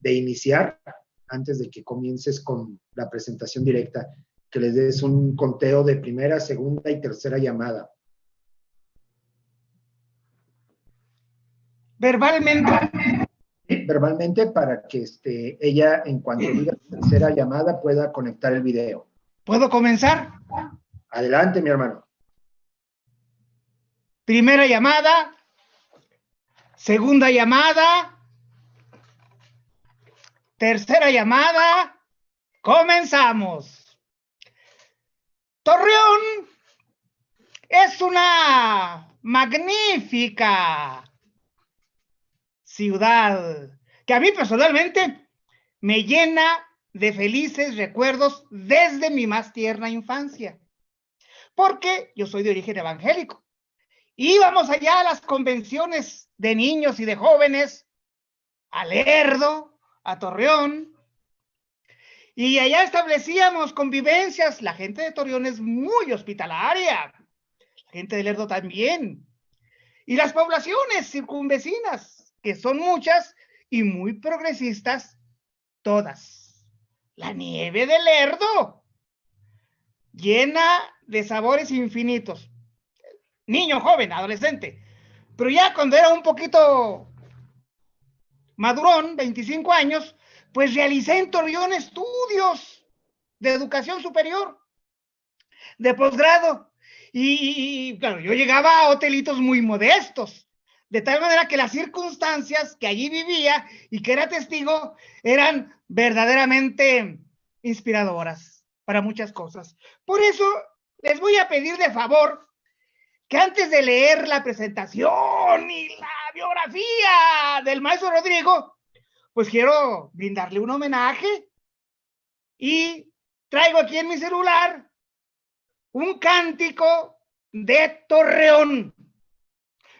de iniciar, antes de que comiences con la presentación directa, que les des un conteo de primera, segunda y tercera llamada. ¿Verbalmente? Sí, verbalmente, para que ella, en cuanto diga tercera llamada, pueda conectar el video. ¿Puedo comenzar? Adelante, mi hermano. Primera llamada, segunda llamada, tercera llamada, comenzamos. Torreón es una magnífica ciudad que a mí personalmente me llena de felices recuerdos desde mi más tierna infancia, porque yo soy de origen evangélico. Íbamos allá a las convenciones de niños y de jóvenes, a Lerdo, a Torreón, y allá establecíamos convivencias. La gente de Torreón es muy hospitalaria, la gente de Lerdo también, y las poblaciones circunvecinas, que son muchas y muy progresistas, todas. La nieve de Lerdo, llena de sabores infinitos. Niño, joven, adolescente. Pero ya cuando era un poquito madurón, 25 años, pues realicé en Torreón estudios de educación superior, de posgrado. Y claro, yo llegaba a hotelitos muy modestos, de tal manera que las circunstancias que allí vivía y que era testigo eran verdaderamente inspiradoras para muchas cosas. Por eso les voy a pedir de favor que antes de leer la presentación y la biografía del maestro Rodrigo, pues quiero brindarle un homenaje y traigo aquí en mi celular un cántico de Torreón.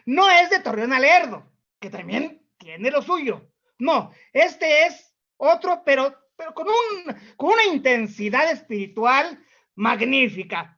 No es de Torreón a Lerdo, que también tiene lo suyo. No, este es otro, pero con una intensidad espiritual magnífica.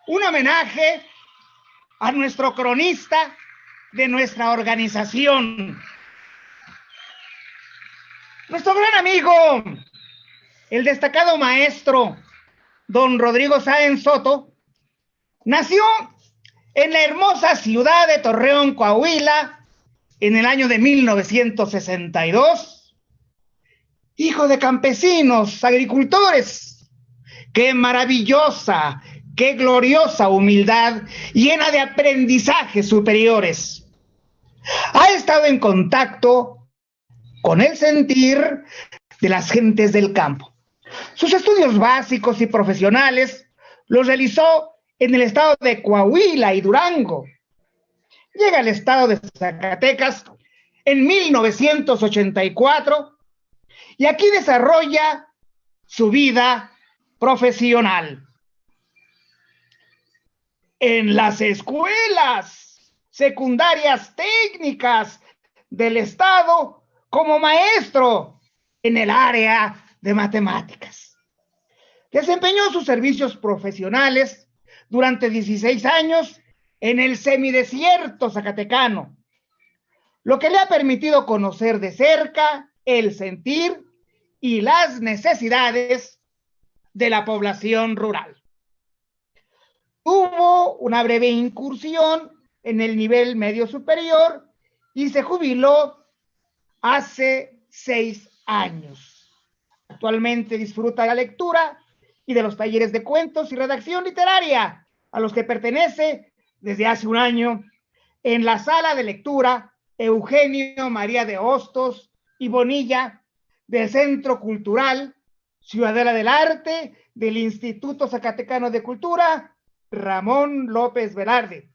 Un homenaje a nuestro cronista de nuestra organización, nuestro gran amigo, el destacado maestro don Rodrigo Sáenz Soto nació en la hermosa ciudad de Torreón, Coahuila, en el año de 1962, hijo de campesinos, agricultores. Qué maravillosa, qué gloriosa humildad, llena de aprendizajes superiores. Ha estado en contacto con el sentir de las gentes del campo. Sus estudios básicos y profesionales los realizó en el estado de Coahuila y Durango. Llega al estado de Zacatecas en 1984 y aquí desarrolla su vida profesional. En las escuelas secundarias técnicas del estado como maestro en el área de matemáticas. Desempeñó sus servicios profesionales durante 16 años en el semidesierto zacatecano, lo que le ha permitido conocer de cerca el sentir y las necesidades de la población rural. Tuvo una breve incursión en el nivel medio superior y se jubiló hace 6 años. Actualmente disfruta de la lectura y de los talleres de cuentos y redacción literaria, a los que pertenece desde hace un año en la sala de lectura Eugenio María de Hostos y Bonilla del Centro Cultural Ciudadela del Arte del Instituto Zacatecano de Cultura Ramón López Velarde,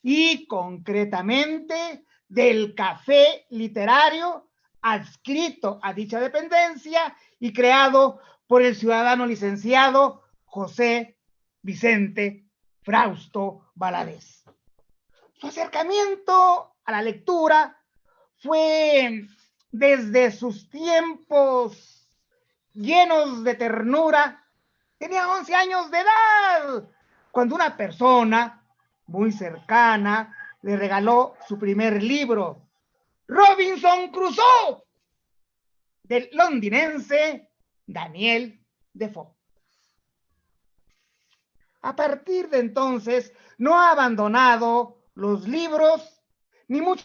y concretamente del Café Literario adscrito a dicha dependencia y creado por el ciudadano licenciado José Vicente Frausto Valadez. Su acercamiento a la lectura fue desde sus tiempos llenos de ternura. Tenía 11 años de edad cuando una persona muy cercana le regaló su primer libro, Robinson Crusoe, del londinense Daniel Defoe. A partir de entonces no ha abandonado los libros, ni mucho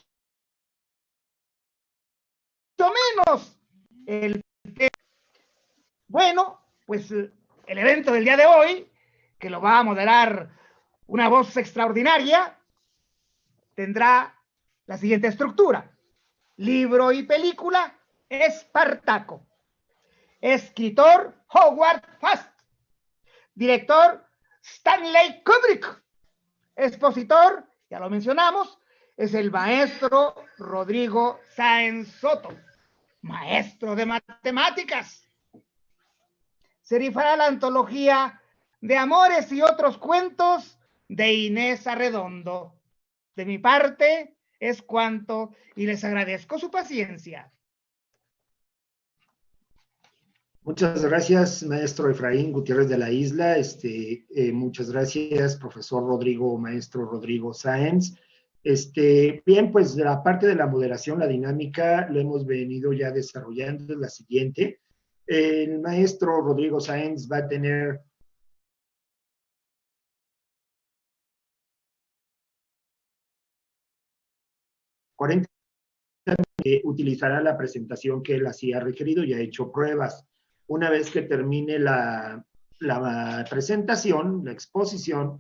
menos el... Bueno, pues el evento del día de hoy, que lo va a moderar una voz extraordinaria, tendrá la siguiente estructura: libro y película, Espartaco. Escritor, Howard Fast. Director, Stanley Kubrick. Expositor, ya lo mencionamos, es el maestro Rodrigo Sáenz Soto, maestro de matemáticas. Se rifará la antología de Amores y otros cuentos de Inés Arredondo. De mi parte es cuanto y les agradezco su paciencia. Muchas gracias, maestro Efraín Gutiérrez de la Isla. Muchas gracias, profesor Rodrigo, maestro Rodrigo Sáenz. Bien, pues la parte de la moderación, la dinámica, lo hemos venido ya desarrollando, es la siguiente. El maestro Rodrigo Sáenz va a tener utilizará la presentación que él así ha requerido y ha hecho pruebas. Una vez que termine la presentación, la exposición,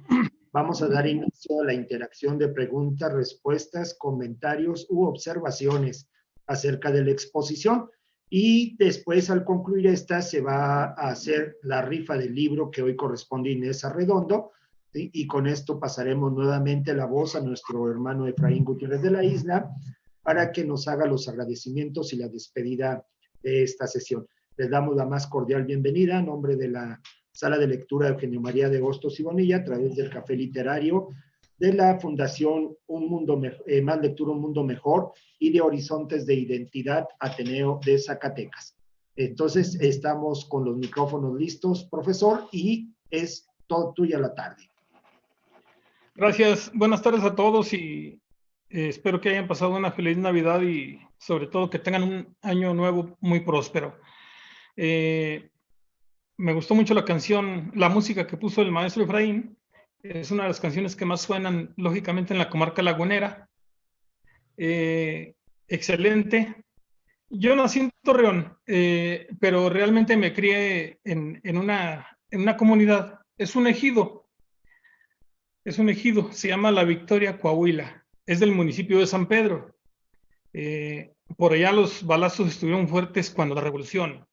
vamos a dar inicio a la interacción de preguntas, respuestas, comentarios u observaciones acerca de la exposición. Y después, al concluir esta, se va a hacer la rifa del libro que hoy corresponde a Inés Arredondo. ¿Sí? Y con esto pasaremos nuevamente la voz a nuestro hermano Efraín Gutiérrez de la Isla para que nos haga los agradecimientos y la despedida de esta sesión. Les damos la más cordial bienvenida a nombre de la Sala de Lectura de Eugenio María de Hostos y Bonilla a través del Café Literario de la Fundación Más Lectura, Un Mundo Mejor y de Horizontes de Identidad Ateneo de Zacatecas. Entonces, estamos con los micrófonos listos, profesor, y es todo tuya la tarde. Gracias. Buenas tardes a todos y espero que hayan pasado una feliz Navidad y sobre todo que tengan un año nuevo muy próspero. Me gustó mucho la canción, la música que puso el maestro Efraín. Es una de las canciones que más suenan, lógicamente, en la comarca lagunera. Excelente. Yo nací en Torreón, pero realmente me crié en una comunidad. Es un ejido, se llama La Victoria, Coahuila. Es del municipio de San Pedro. Por allá los balazos estuvieron fuertes cuando la revolución.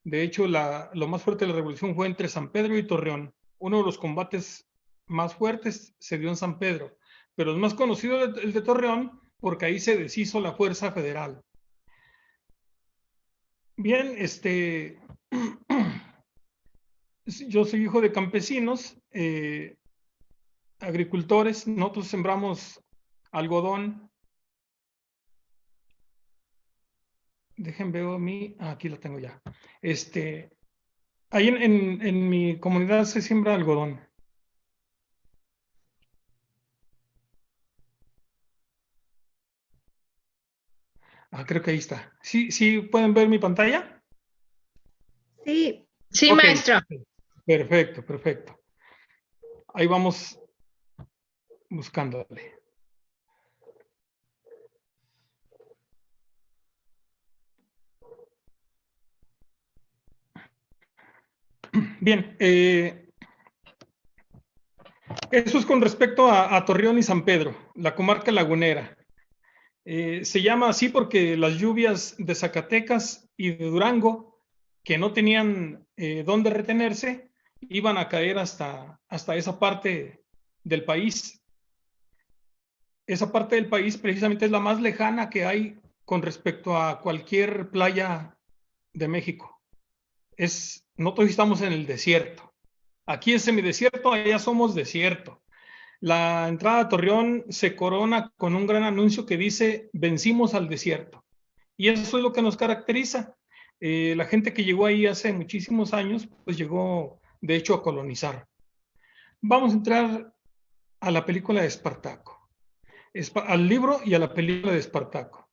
De hecho, lo más fuerte de la revolución fue entre San Pedro y Torreón. Uno de los combates más fuertes se dio en San Pedro, pero el más conocido es el de Torreón, porque ahí se deshizo la Fuerza Federal. Bien, yo soy hijo de campesinos, agricultores. Nosotros sembramos algodón. Dejen veo aquí lo tengo ya. Ahí en mi comunidad se siembra algodón. Creo que ahí está. ¿Sí pueden ver mi pantalla? Sí, sí, Ok, maestro. perfecto. Ahí vamos buscándole. Bien, eso es con respecto a Torreón y San Pedro, la comarca lagunera. Se llama así porque las lluvias de Zacatecas y de Durango, que no tenían dónde retenerse, iban a caer hasta esa parte del país. Esa parte del país precisamente es la más lejana que hay con respecto a cualquier playa de México. Nosotros estamos en el desierto. Aquí es semidesierto, allá somos desierto. La entrada a Torreón se corona con un gran anuncio que dice: vencimos al desierto. Y eso es lo que nos caracteriza. La gente que llegó ahí hace muchísimos años, pues llegó de hecho a colonizar. Vamos a entrar a la película de Espartaco, al libro y a la película de Espartaco.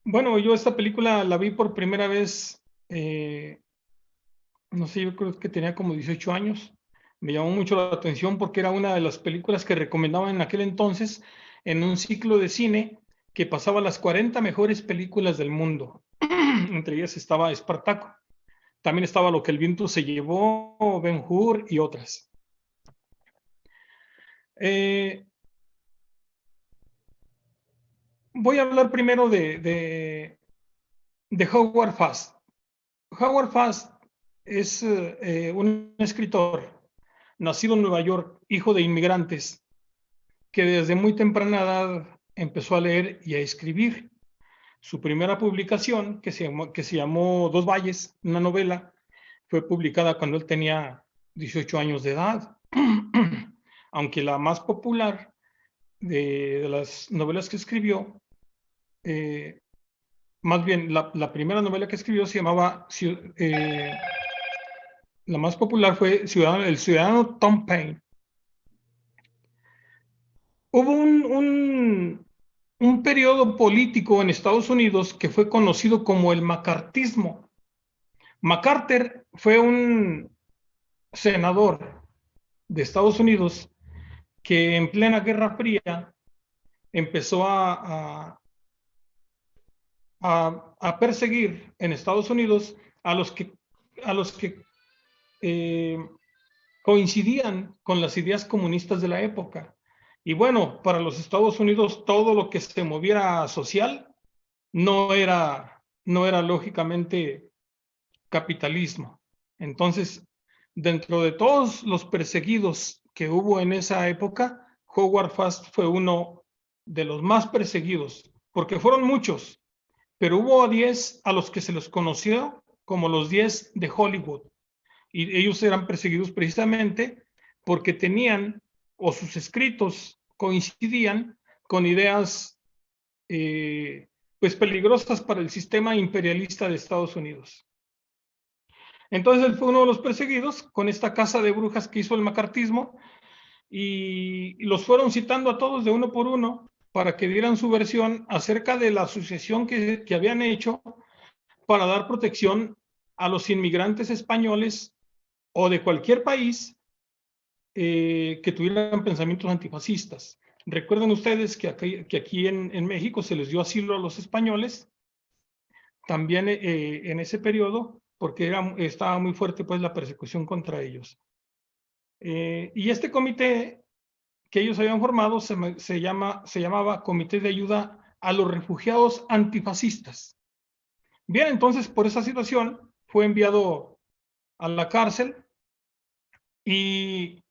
Bueno, yo esta película la vi por primera vez, no sé, yo creo que tenía como 18 años. Me llamó mucho la atención porque era una de las películas que recomendaban en aquel entonces en un ciclo de cine que pasaba las 40 mejores películas del mundo. Entre ellas estaba Espartaco. También estaba Lo que el viento se llevó, Ben-Hur y otras. Voy a hablar primero de Howard Fast. Howard Fast es un escritor nacido en Nueva York, hijo de inmigrantes, que desde muy temprana edad empezó a leer y a escribir. Su primera publicación, que se llamó Dos Valles, una novela, fue publicada cuando él tenía 18 años de edad. Aunque la más popular de las novelas que escribió, más bien la primera novela que escribió se llamaba, la más popular fue El Ciudadano Tom Paine. Hubo un periodo político en Estados Unidos que fue conocido como el macartismo. MacArthur fue un senador de Estados Unidos que en plena Guerra Fría empezó a perseguir en Estados Unidos a los que coincidían con las ideas comunistas de la época. Y bueno, para los Estados Unidos todo lo que se moviera social no era lógicamente capitalismo. Entonces, dentro de todos los perseguidos que hubo en esa época, Howard Fast fue uno de los más perseguidos, porque fueron muchos, pero hubo 10 a los que se les conoció como los 10 de Hollywood. Y ellos eran perseguidos precisamente porque tenían, o sus escritos coincidían con ideas pues peligrosas para el sistema imperialista de Estados Unidos. Entonces él fue uno de los perseguidos con esta casa de brujas que hizo el macartismo, y los fueron citando a todos de uno por uno para que dieran su versión acerca de la asociación que habían hecho para dar protección a los inmigrantes españoles o de cualquier país que tuvieran pensamientos antifascistas. Recuerden ustedes que aquí en México se les dio asilo a los españoles, también en ese periodo, porque estaba muy fuerte pues la persecución contra ellos. Y este comité que ellos habían formado se llamaba Comité de Ayuda a los Refugiados Antifascistas. Bien, entonces por esa situación fue enviado a la cárcel y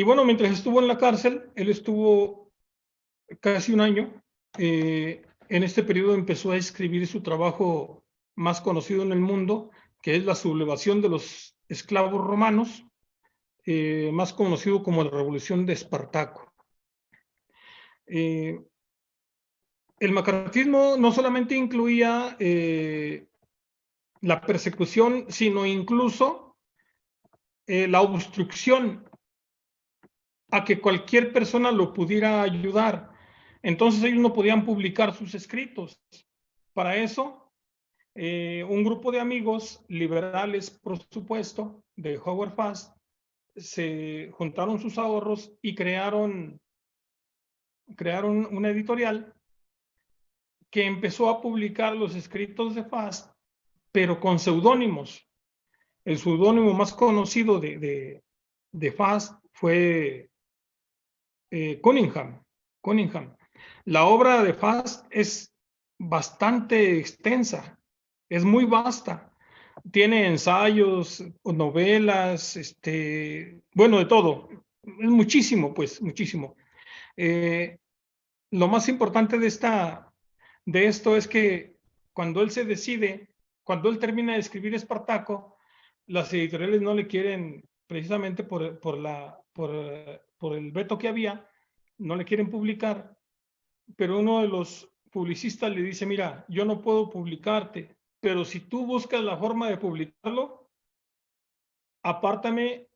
bueno, mientras estuvo en la cárcel, él estuvo casi un año. En este periodo empezó a escribir su trabajo más conocido en el mundo, que es la sublevación de los esclavos romanos, más conocido como la Revolución de Espartaco. El macartismo no solamente incluía la persecución, sino incluso la obstrucción a que cualquier persona lo pudiera ayudar. Entonces ellos no podían publicar sus escritos. Para eso, un grupo de amigos liberales, por supuesto, de Howard Fast, se juntaron sus ahorros y crearon una editorial que empezó a publicar los escritos de Fast, pero con seudónimos. El seudónimo más conocido de Fast fue Cunningham. La obra de Fast es bastante extensa, es muy vasta. Tiene ensayos, novelas, bueno, de todo. Es muchísimo, pues, muchísimo. Lo más importante de esto es que cuando él termina de escribir Espartaco, las editoriales no le quieren, precisamente por el veto que había, no le quieren publicar, pero uno de los publicistas le dice, mira, yo no puedo publicarte, pero si tú buscas la forma de publicarlo, apártame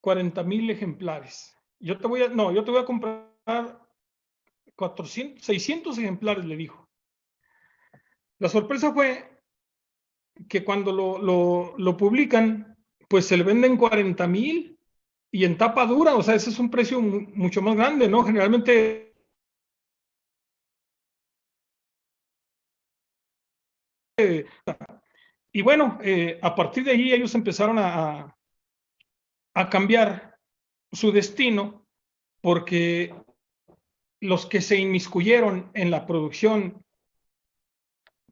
40,000 ejemplares. Yo te voy a comprar 600 ejemplares, le dijo. La sorpresa fue que cuando lo publican, pues se le venden 40,000 y en tapa dura, o sea, ese es un precio mucho más grande, ¿no? Generalmente y bueno, a partir de ahí ellos empezaron a cambiar su destino, porque los que se inmiscuyeron en la producción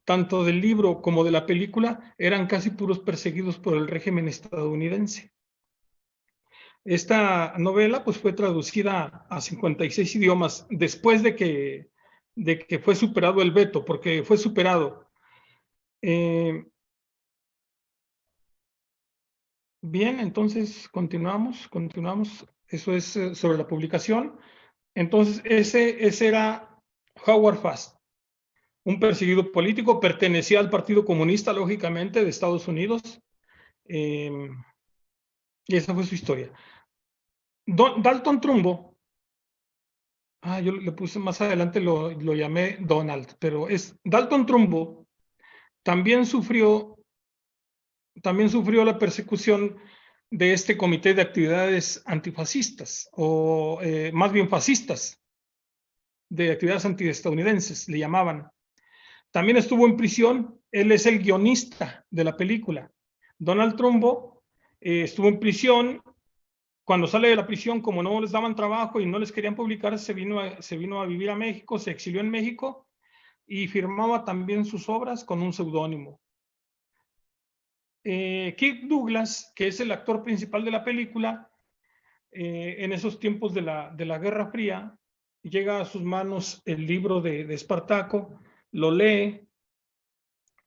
tanto del libro como de la película eran casi puros perseguidos por el régimen estadounidense. Esta novela pues fue traducida a 56 idiomas después de que fue superado el veto, porque fue superado. Bien, entonces continuamos. Eso es sobre la publicación. Entonces ese era Howard Fast, un perseguido político, pertenecía al Partido Comunista, lógicamente, de Estados Unidos. Y esa fue su historia. Dalton Trumbo, yo le puse más adelante, lo llamé Donald, pero es Dalton Trumbo, también sufrió la persecución de este comité de actividades antifascistas, o más bien fascistas, de actividades antiestadounidenses, le llamaban. También estuvo en prisión, él es el guionista de la película. Donald Trumbo estuvo en prisión. Cuando sale de la prisión, como no les daban trabajo y no les querían publicar, se vino a vivir a México, se exilió en México y firmaba también sus obras con un seudónimo. Kirk Douglas, que es el actor principal de la película, en esos tiempos de la Guerra Fría, llega a sus manos el libro de Espartaco, lo lee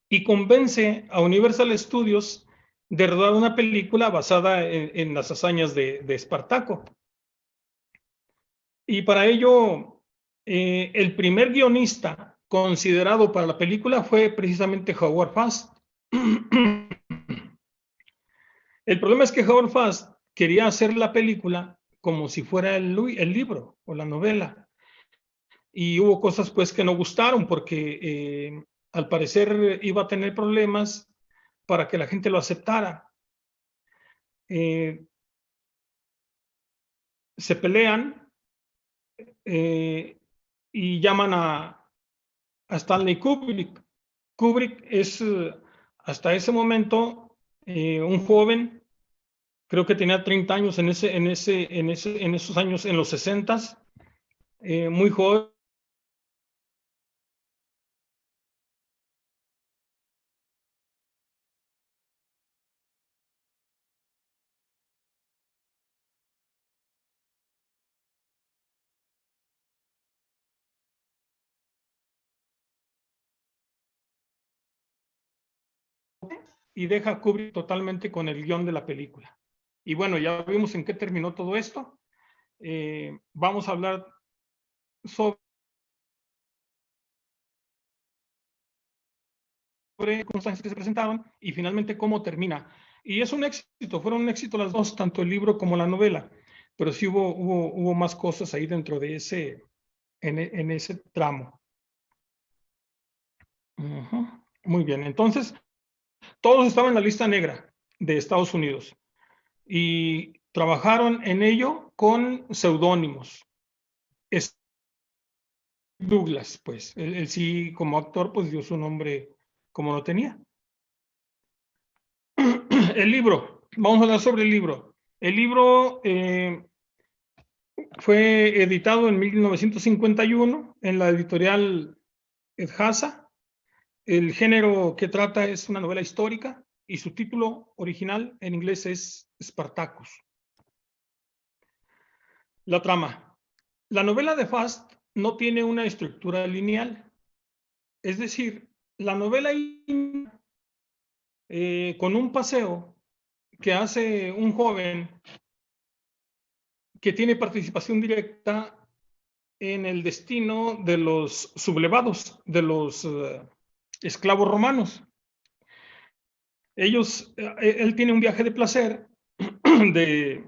y convence a Universal Studios de rodar una película basada en las hazañas de Espartaco. Y para ello, el primer guionista considerado para la película fue precisamente Howard Fast. El problema es que Howard Fast quería hacer la película como si fuera el libro o la novela. Y hubo cosas pues que no gustaron, porque al parecer iba a tener problemas para que la gente lo aceptara. Se pelean y llaman a Stanley Kubrick. Kubrick es hasta ese momento un joven, creo que tenía 30 años en esos años, en los 60s, muy joven. Y deja a Kubrick totalmente con el guión de la película. Y bueno, ya vimos en qué terminó todo esto. Vamos a hablar sobre circunstancias que se presentaron y finalmente cómo termina. Y es un éxito, fueron un éxito las dos, tanto el libro como la novela, pero sí hubo más cosas ahí dentro de en ese tramo. Muy bien, entonces todos estaban en la lista negra de Estados Unidos y trabajaron en ello con seudónimos. Douglas, pues, él sí como actor, pues dio su nombre como lo tenía. El libro, vamos a hablar sobre el libro. El libro fue editado en 1951 en la editorial Edhasa. El género que trata es una novela histórica y su título original en inglés es Spartacus. La trama. La novela de Fast no tiene una estructura lineal. Es decir, la novela con un paseo que hace un joven que tiene participación directa en el destino de los sublevados, de los esclavos romanos. Él tiene un viaje de placer de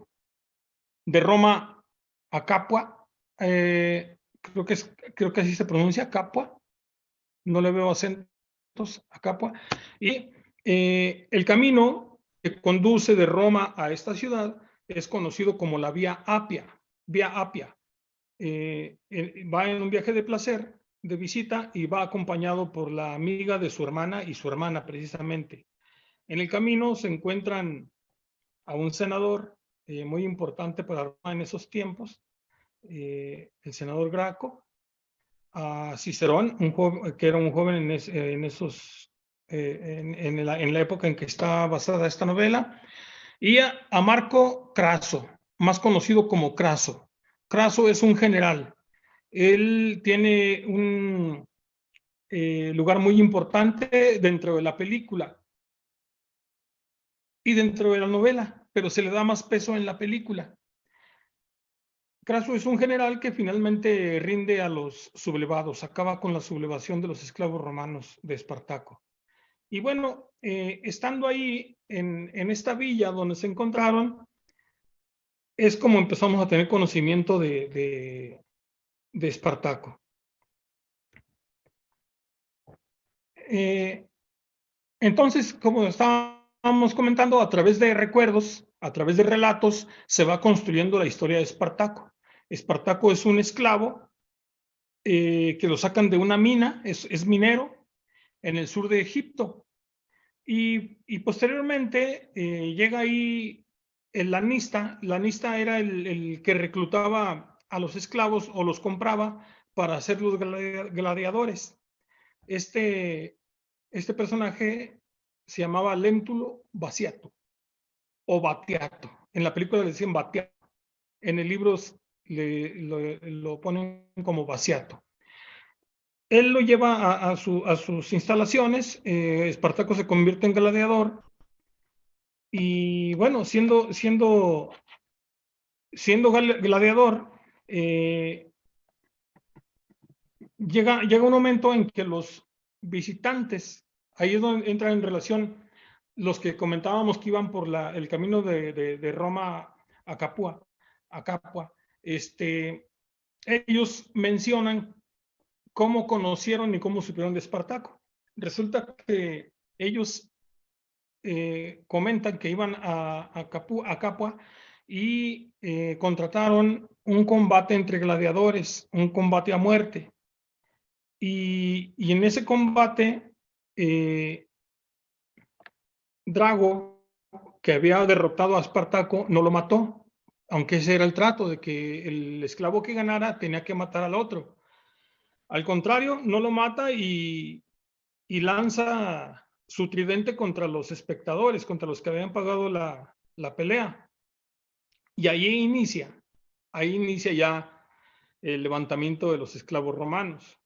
Roma a Capua, creo que así se pronuncia, Capua, no le veo acentos a Capua, y el camino que conduce de Roma a esta ciudad es conocido como la Vía Apia. Va en un viaje de placer, de visita, y va acompañado por la amiga de su hermana y su hermana precisamente. En el camino se encuentran a un senador muy importante para Roma en esos tiempos, el senador Graco, a Cicerón, que era un joven en la época en que está basada esta novela, y a Marco Craso, más conocido como Craso. Craso es un general. Él tiene un lugar muy importante dentro de la película y dentro de la novela, pero se le da más peso en la película. Craso es un general que finalmente rinde a los sublevados, acaba con la sublevación de los esclavos romanos de Espartaco. Y bueno, estando ahí en esta villa donde se encontraron, es como empezamos a tener conocimiento de Espartaco. Entonces, como estábamos comentando, a través de recuerdos, a través de relatos, se va construyendo la historia de Espartaco. Espartaco es un esclavo que lo sacan de una mina, es minero en el sur de Egipto. Y posteriormente llega ahí el lanista. Lanista era el que reclutaba a los esclavos o los compraba para hacer los gladiadores. Este personaje se llamaba Lentulus Basiato o Batiato. En la película le decían Batiato. En el libro lo ponen como Basiato. Él lo lleva a sus instalaciones. Espartaco se convierte en gladiador. Y bueno, siendo gladiador, llega un momento en que los visitantes, ahí es donde entran en relación los que comentábamos que iban por el camino de Roma a Capua, ellos mencionan cómo conocieron y cómo supieron de Espartaco. Resulta que ellos comentan que iban a Capua y contrataron un combate entre gladiadores, un combate a muerte. Y en ese combate, Drago, que había derrotado a Espartaco, no lo mató, aunque ese era el trato, de que el esclavo que ganara tenía que matar al otro. Al contrario, no lo mata y lanza su tridente contra los espectadores, contra los que habían pagado la pelea. Y ahí inicia ya el levantamiento de los esclavos romanos.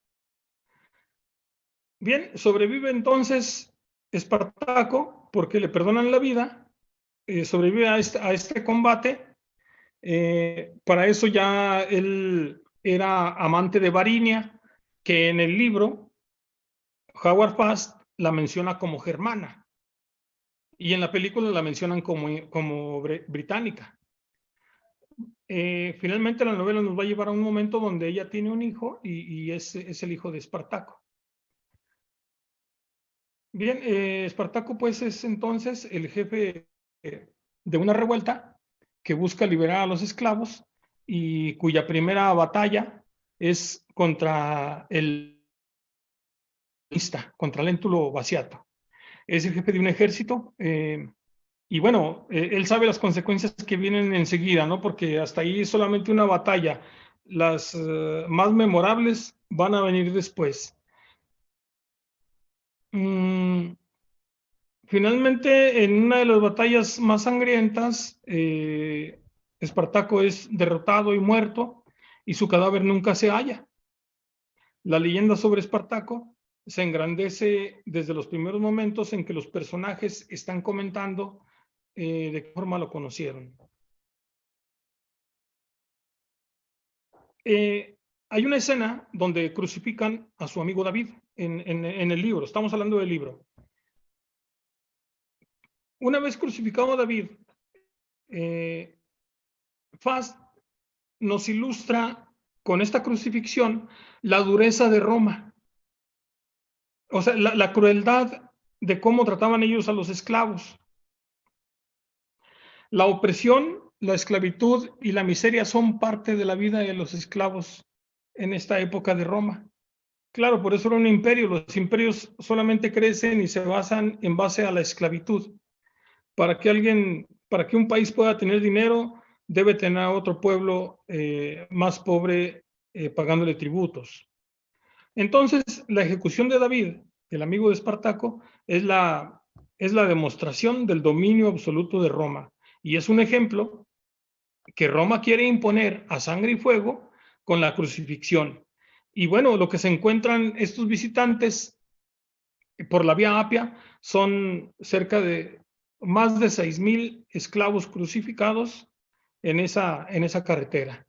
Bien, sobrevive entonces Espartaco porque le perdonan la vida, sobrevive a este combate. Para eso ya él era amante de Varinia, que en el libro Howard Fast la menciona como germana y en la película la mencionan como británica. Finalmente la novela nos va a llevar a un momento donde ella tiene un hijo y es el hijo de Espartaco. Bien, Espartaco pues es entonces el jefe de una revuelta que busca liberar a los esclavos y cuya primera batalla es contra contra Léntulo Baciato. Es el jefe de un ejército y bueno, él sabe las consecuencias que vienen enseguida, ¿no? Porque hasta ahí es solamente una batalla. Las más memorables van a venir después. Finalmente, en una de las batallas más sangrientas, Espartaco es derrotado y muerto y su cadáver nunca se halla. La leyenda sobre Espartaco se engrandece desde los primeros momentos en que los personajes están comentando de qué forma lo conocieron. Hay una escena donde crucifican a su amigo David en el libro. Estamos hablando del libro. Una vez crucificado a David, Fast nos ilustra con esta crucifixión la dureza de Roma. O sea, la crueldad de cómo trataban ellos a los esclavos. La opresión, la esclavitud y la miseria son parte de la vida de los esclavos en esta época de Roma. Claro, por eso era un imperio. Los imperios solamente crecen y se basan en base a la esclavitud. Para que un país pueda tener dinero, debe tener a otro pueblo más pobre pagándole tributos. Entonces, la ejecución de David, el amigo de Espartaco, es la demostración del dominio absoluto de Roma. Y es un ejemplo que Roma quiere imponer a sangre y fuego con la crucifixión. Y bueno, lo que se encuentran estos visitantes por la vía Apia son cerca de más de 6,000 esclavos crucificados en esa carretera.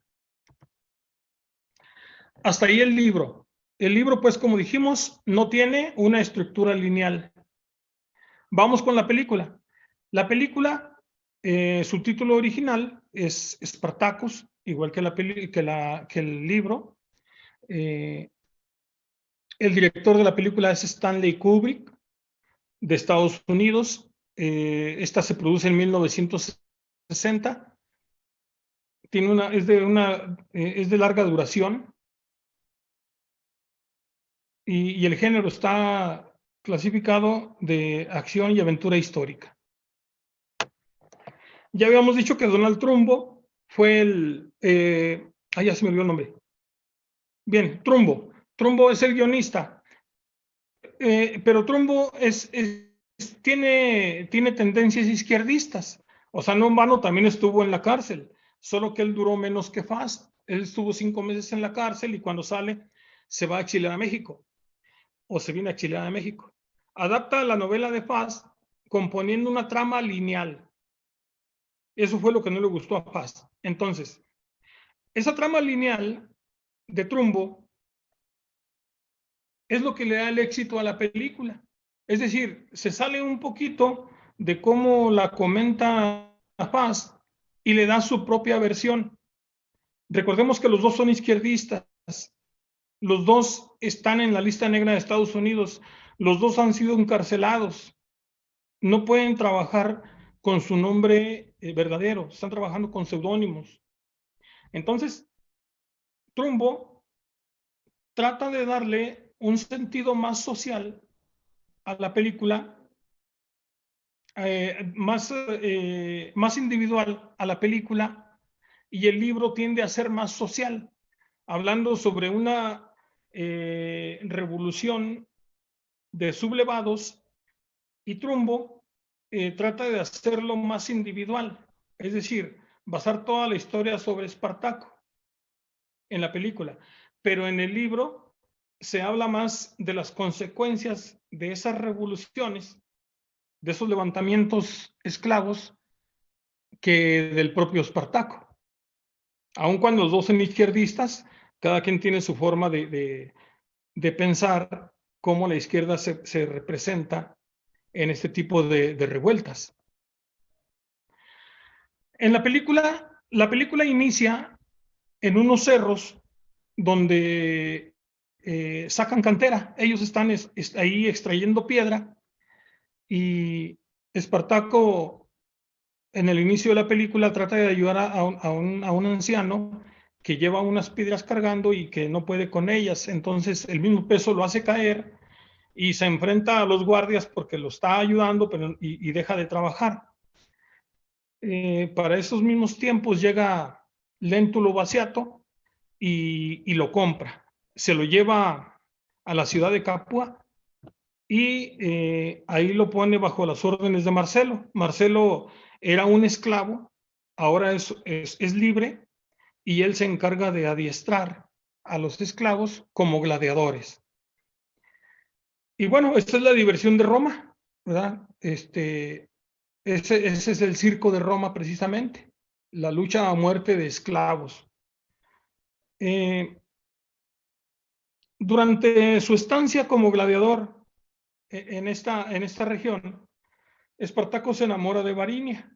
Hasta ahí el libro. El libro, pues, como dijimos, no tiene una estructura lineal. Vamos con la película. La película, su título original es Spartacus, igual que el libro. El director de la película es Stanley Kubrick, de Estados Unidos. Esta se produce en 1960. Es de larga duración. Y el género está clasificado de acción y aventura histórica. Ya habíamos dicho que Donald Trumbo fue ya se me olvidó el nombre. Bien, Trumbo. Trumbo es el guionista. Pero Trumbo tiene tendencias izquierdistas. O sea, no en vano también estuvo en la cárcel. Solo que él duró menos que Fast. Él estuvo 5 meses en la cárcel y cuando sale se va a exiliar a México. O se viene a exiliar a México. Adapta la novela de Fast componiendo una trama lineal. Eso fue lo que no le gustó a Fast. Entonces, esa trama lineal de Trumbo es lo que le da el éxito a la película. Es decir, se sale un poquito de cómo la comenta Fast y le da su propia versión. Recordemos que los dos son izquierdistas. Los dos están en la lista negra de Estados Unidos. Los dos han sido encarcelados. No pueden trabajar con su nombre verdadero, están trabajando con seudónimos. Entonces, Trumbo trata de darle un sentido más social a la película, más individual a la película, y el libro tiende a ser más social, hablando sobre una revolución de sublevados, y Trumbo trata de hacerlo más individual, es decir, basar toda la historia sobre Espartaco en la película, pero en el libro se habla más de las consecuencias de esas revoluciones, de esos levantamientos esclavos, que del propio Espartaco. Aun cuando los dos son izquierdistas, cada quien tiene su forma de pensar cómo la izquierda se representa en este tipo de revueltas. En la película inicia en unos cerros donde sacan cantera. Ellos están ahí extrayendo piedra, y Espartaco, en el inicio de la película, trata de ayudar a un anciano que lleva unas piedras cargando y que no puede con ellas. Entonces el mismo peso lo hace caer y se enfrenta a los guardias porque lo está ayudando, y deja de trabajar. Para esos mismos tiempos llega Léntulo Baciato y lo compra. Se lo lleva a la ciudad de Capua, y ahí lo pone bajo las órdenes de Marcelo. Marcelo era un esclavo, ahora es libre, y él se encarga de adiestrar a los esclavos como gladiadores. Y bueno, esta es la diversión de Roma, ¿verdad? Ese es el circo de Roma, precisamente, la lucha a muerte de esclavos. Durante su estancia como gladiador en esta región, Espartaco se enamora de Varinia.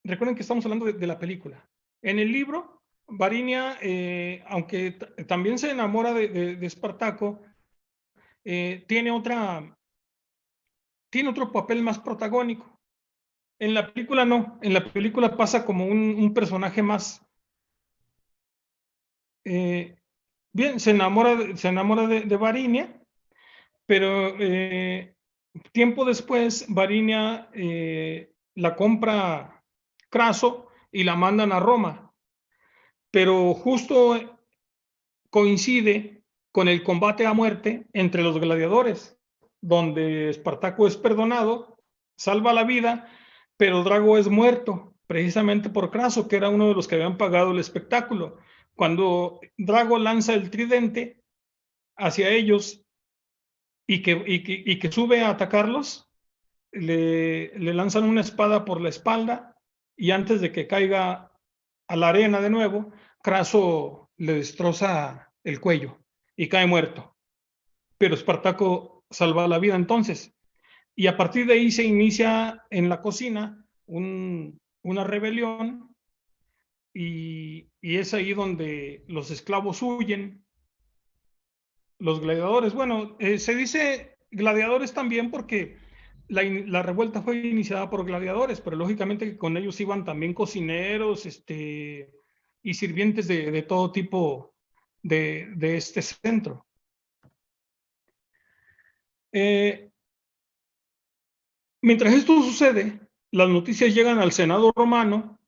Recuerden que estamos hablando de la película. En el libro, Varinia, aunque también se enamora de Espartaco, tiene otro papel más protagónico. En la película no, en la película pasa como un personaje más. Bien, se enamora de Varinia, pero tiempo después Varinia la compra Craso y la mandan a Roma, pero justo coincide con el combate a muerte entre los gladiadores, donde Espartaco es perdonado, salva la vida, pero Drago es muerto, precisamente por Craso, que era uno de los que habían pagado el espectáculo. Cuando Drago lanza el tridente hacia ellos y que sube a atacarlos, le lanzan una espada por la espalda, y antes de que caiga a la arena de nuevo, Craso le destroza el cuello y cae muerto. Pero Espartaco salva la vida entonces. Y a partir de ahí se inicia en la cocina una rebelión, y es ahí donde los esclavos huyen. Los gladiadores, bueno, se dice gladiadores también porque la revuelta fue iniciada por gladiadores, pero lógicamente con ellos iban también cocineros, y sirvientes de todo tipo de este centro. Mientras esto sucede, las noticias llegan al Senado romano,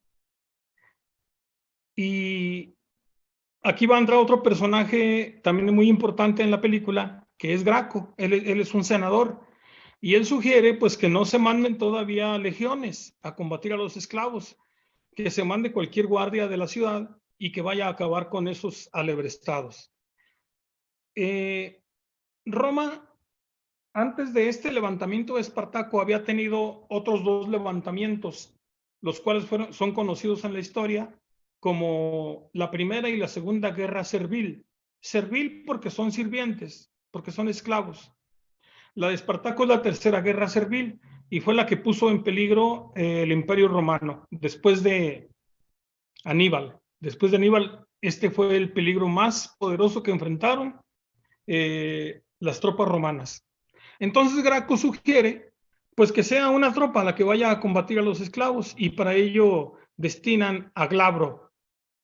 y aquí va a entrar otro personaje también muy importante en la película, que es Graco. Él es un senador, y él sugiere pues que no se manden todavía legiones a combatir a los esclavos, que se mande cualquier guardia de la ciudad y que vaya a acabar con esos alebrestados. Roma, antes de este levantamiento de Espartaco, había tenido otros dos levantamientos, los cuales son conocidos en la historia como la Primera y la Segunda Guerra Servil. Servil porque son sirvientes, porque son esclavos. La de Espartaco es la Tercera Guerra Servil, y fue la que puso en peligro el Imperio Romano después de Aníbal. Después de Aníbal, este fue el peligro más poderoso que enfrentaron. las tropas romanas. Entonces Graco sugiere pues que sea una tropa la que vaya a combatir a los esclavos, y para ello destinan a Glabro.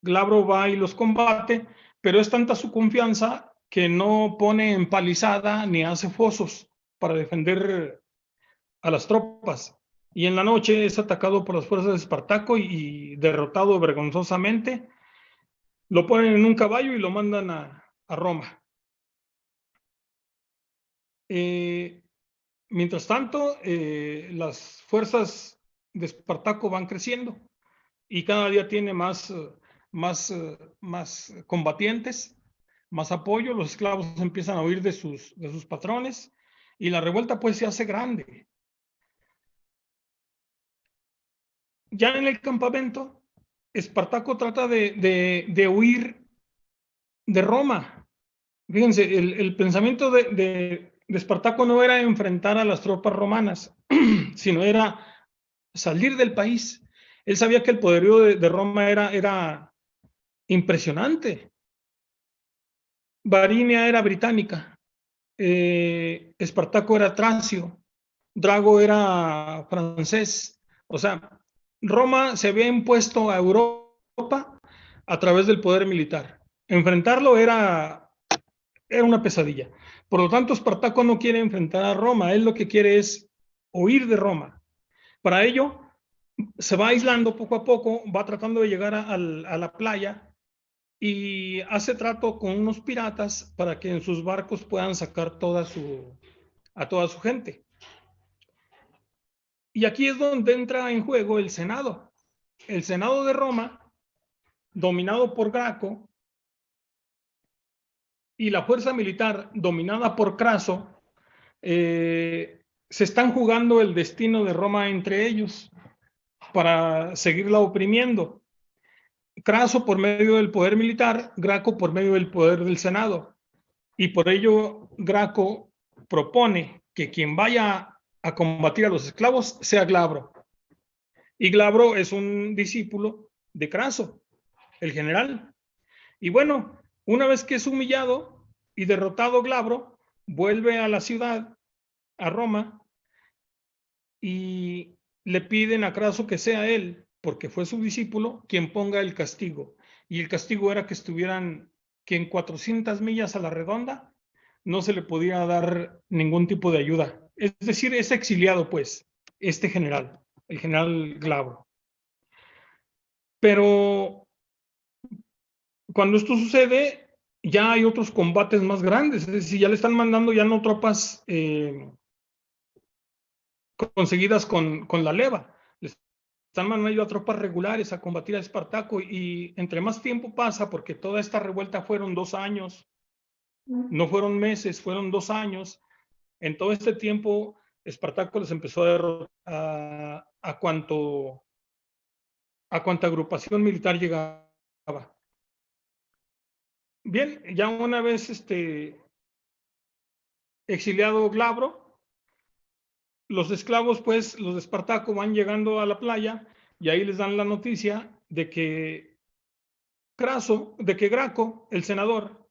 Glabro va y los combate, pero es tanta su confianza que no pone empalizada ni hace fosos para defender a las tropas. Y en la noche es atacado por las fuerzas de Espartaco y derrotado vergonzosamente. Lo ponen en un caballo y lo mandan a Roma. Mientras tanto, las fuerzas de Espartaco van creciendo y cada día tiene más combatientes, más apoyo. Los esclavos empiezan a huir de sus patrones y la revuelta pues se hace grande. Ya en el campamento, Espartaco trata de huir de Roma. Fíjense, el pensamiento de Espartaco no era enfrentar a las tropas romanas, sino era salir del país. Él sabía que el poderío de Roma era impresionante. Varinia era británica, Espartaco era tracio, Drago era francés. O sea, Roma se había impuesto a Europa a través del poder militar. Enfrentarlo era una pesadilla. Por lo tanto, Espartaco no quiere enfrentar a Roma, él lo que quiere es huir de Roma. Para ello, se va aislando poco a poco, va tratando de llegar a la playa y hace trato con unos piratas para que en sus barcos puedan sacar a toda su gente. Y aquí es donde entra en juego el Senado. El Senado de Roma, dominado por Graco, y la fuerza militar dominada por Craso, se están jugando el destino de Roma entre ellos para seguirla oprimiendo. Craso por medio del poder militar, Graco por medio del poder del Senado. Y por ello Graco propone que quien vaya a combatir a los esclavos sea Glabro. Y Glabro es un discípulo de Craso, el general. Y bueno, una vez que es humillado y derrotado Glabro, vuelve a la ciudad, a Roma, y le piden a Craso que sea él, porque fue su discípulo, quien ponga el castigo. Y el castigo era que en 400 millas a la redonda no se le podía dar ningún tipo de ayuda. Es decir, es exiliado, pues, este general, el general Glabro. Pero cuando esto sucede, ya hay otros combates más grandes, es decir, ya le están mandando ya no tropas conseguidas con la leva, les están mandando a tropas regulares a combatir a Espartaco, y entre más tiempo pasa, porque toda esta revuelta fueron 2 años, no fueron meses, fueron 2 años. En todo este tiempo, Espartaco les empezó a derrotar a cuanta agrupación militar llegaba. Bien, ya una vez exiliado Glabro, los esclavos, pues, los de Espartaco van llegando a la playa y ahí les dan la noticia de que Graco, el senador,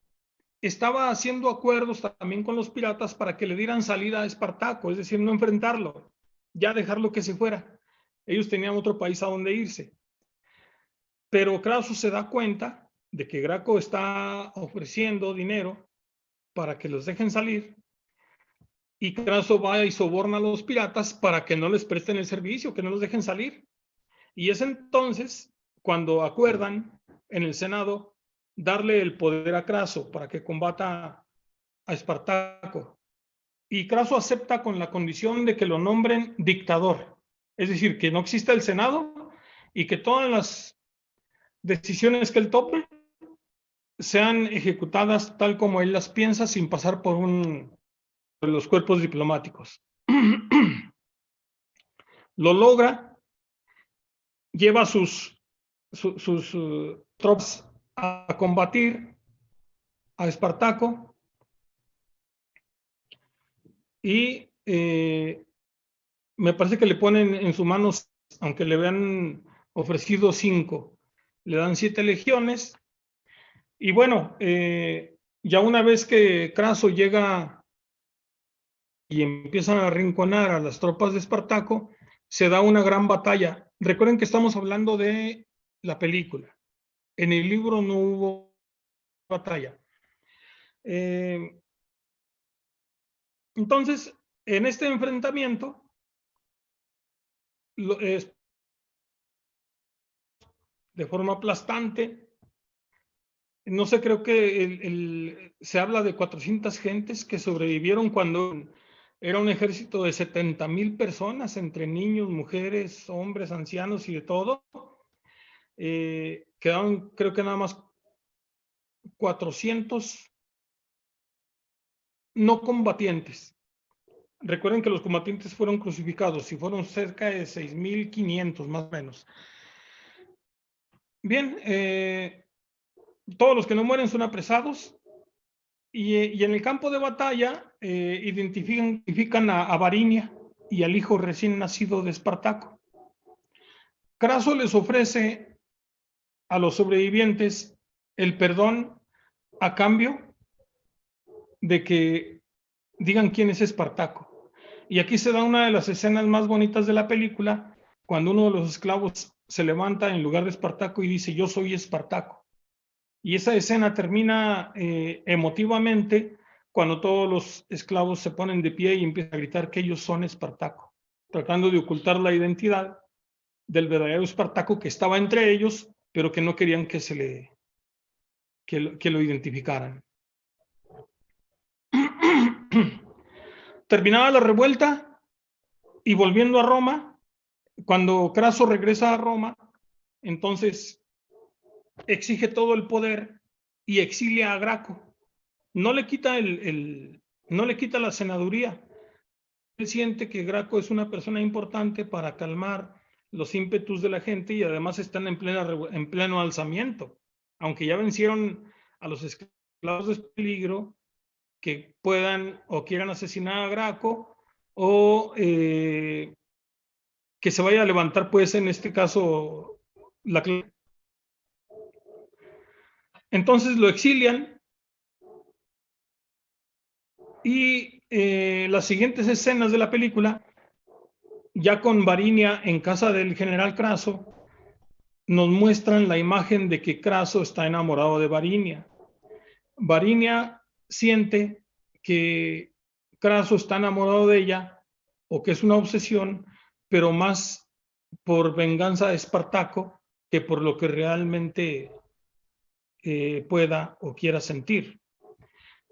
estaba haciendo acuerdos también con los piratas para que le dieran salida a Espartaco, es decir, no enfrentarlo, ya dejarlo que se fuera. Ellos tenían otro país a donde irse. Pero Craso se da cuenta de que Graco está ofreciendo dinero para que los dejen salir, y Craso va y soborna a los piratas para que no les presten el servicio, que no los dejen salir. Y es entonces cuando acuerdan en el Senado darle el poder a Craso para que combata a Espartaco. Y Craso acepta con la condición de que lo nombren dictador, es decir, que no exista el Senado y que todas las decisiones que él tome sean ejecutadas tal como él las piensa, sin pasar por los cuerpos diplomáticos. Lo logra, lleva sus tropas a combatir a Espartaco, y me parece que le ponen en sus manos, aunque le habían ofrecido 5, le dan 7 legiones. Y bueno, Ya una vez que Craso llega y empiezan a arrinconar a las tropas de Espartaco, se da una gran batalla. Recuerden que estamos hablando de la película. En el libro no hubo batalla. Entonces, en este enfrentamiento, de forma aplastante, no sé, creo que se habla de 400 gentes que sobrevivieron cuando era un ejército de 70,000 personas, entre niños, mujeres, hombres, ancianos y de todo. Quedaron, creo que nada más 400 no combatientes. Recuerden que los combatientes fueron crucificados y fueron cerca de 6,500 más o menos. Bien, todos los que no mueren son apresados y en el campo de batalla identifican a Varinia y al hijo recién nacido de Espartaco. Craso les ofrece a los sobrevivientes el perdón a cambio de que digan quién es Espartaco. Y aquí se da una de las escenas más bonitas de la película, cuando uno de los esclavos se levanta en lugar de Espartaco y dice: yo soy Espartaco. Y esa escena termina emotivamente cuando todos los esclavos se ponen de pie y empiezan a gritar que ellos son Espartaco, tratando de ocultar la identidad del verdadero Espartaco que estaba entre ellos, pero que no querían que lo identificaran. Terminada la revuelta y volviendo a Roma, cuando Craso regresa a Roma, entonces exige todo el poder y exilia a Graco. No le quita no le quita la senaduría. Él siente que Graco es una persona importante para calmar los ímpetus de la gente y además están en pleno alzamiento. Aunque ya vencieron a los esclavos de peligro que puedan o quieran asesinar a Graco o que se vaya a levantar, pues en este caso, la clase. Entonces lo exilian y las siguientes escenas de la película, ya con Varinia en casa del general Craso, nos muestran la imagen de que Craso está enamorado de Varinia. Varinia siente que Craso está enamorado de ella o que es una obsesión, pero más por venganza de Espartaco que por lo que realmente pueda o quiera sentir.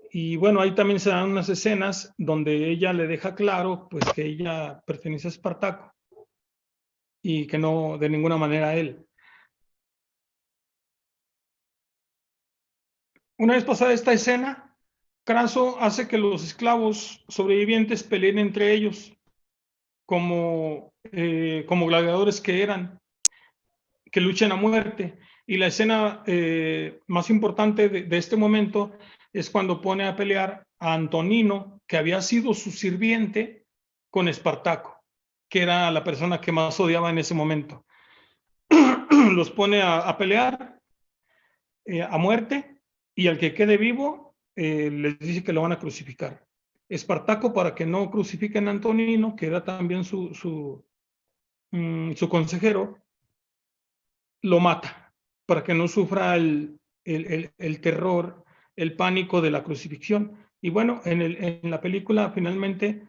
Y bueno, ahí también se dan unas escenas donde ella le deja claro pues que ella pertenece a Espartaco y que no de ninguna manera a él. Una vez pasada esta escena, Craso hace que los esclavos sobrevivientes peleen entre ellos como gladiadores que eran, que luchan a muerte. Y la escena más importante de este momento es cuando pone a pelear a Antonino, que había sido su sirviente, con Espartaco, que era la persona que más odiaba en ese momento. Los pone a pelear a muerte y al que quede vivo les dice que lo van a crucificar. Espartaco, para que no crucifiquen a Antonino, que era también su consejero, lo mata para que no sufra el terror, el pánico de la crucifixión. Y bueno, en la película finalmente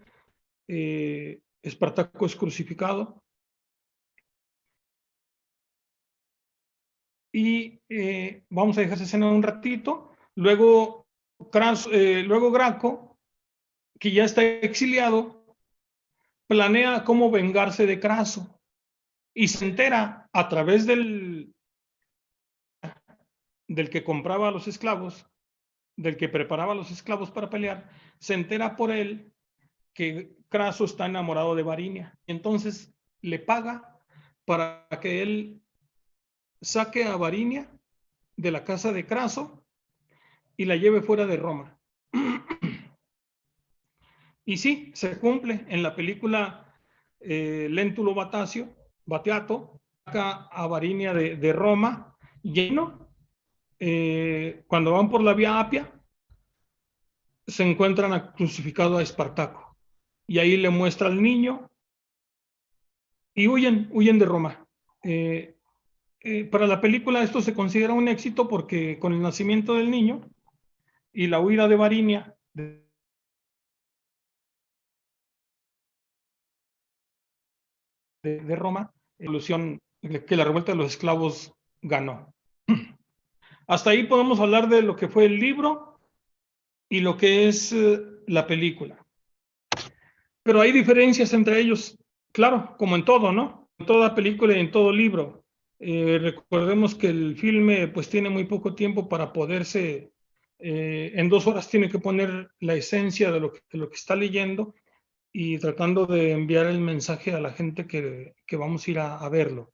Espartaco es crucificado y vamos a dejar esa escena un ratito. Luego Graco, que ya está exiliado, planea cómo vengarse de Craso y se entera a través del que compraba a los esclavos, del que preparaba a los esclavos para pelear, se entera por él que Craso está enamorado de Varinia. Entonces le paga para que él saque a Varinia de la casa de Craso y la lleve fuera de Roma. Y sí, se cumple. En la película Lentulo Batiato saca a Varinia de Roma lleno. Cuando van por la vía Apia, se encuentran crucificado a Espartaco. Y ahí le muestra al niño y huyen de Roma. Para la película esto se considera un éxito porque con el nacimiento del niño y la huida de Varinia de Roma, evolución que la revuelta de los esclavos ganó. Hasta ahí podemos hablar de lo que fue el libro y lo que es la película. Pero hay diferencias entre ellos, claro, como en todo, ¿no? En toda película y en todo libro. Recordemos que el filme pues tiene muy poco tiempo para poderse, en 2 horas tiene que poner la esencia de lo que está leyendo y tratando de enviar el mensaje a la gente que vamos a ir a verlo.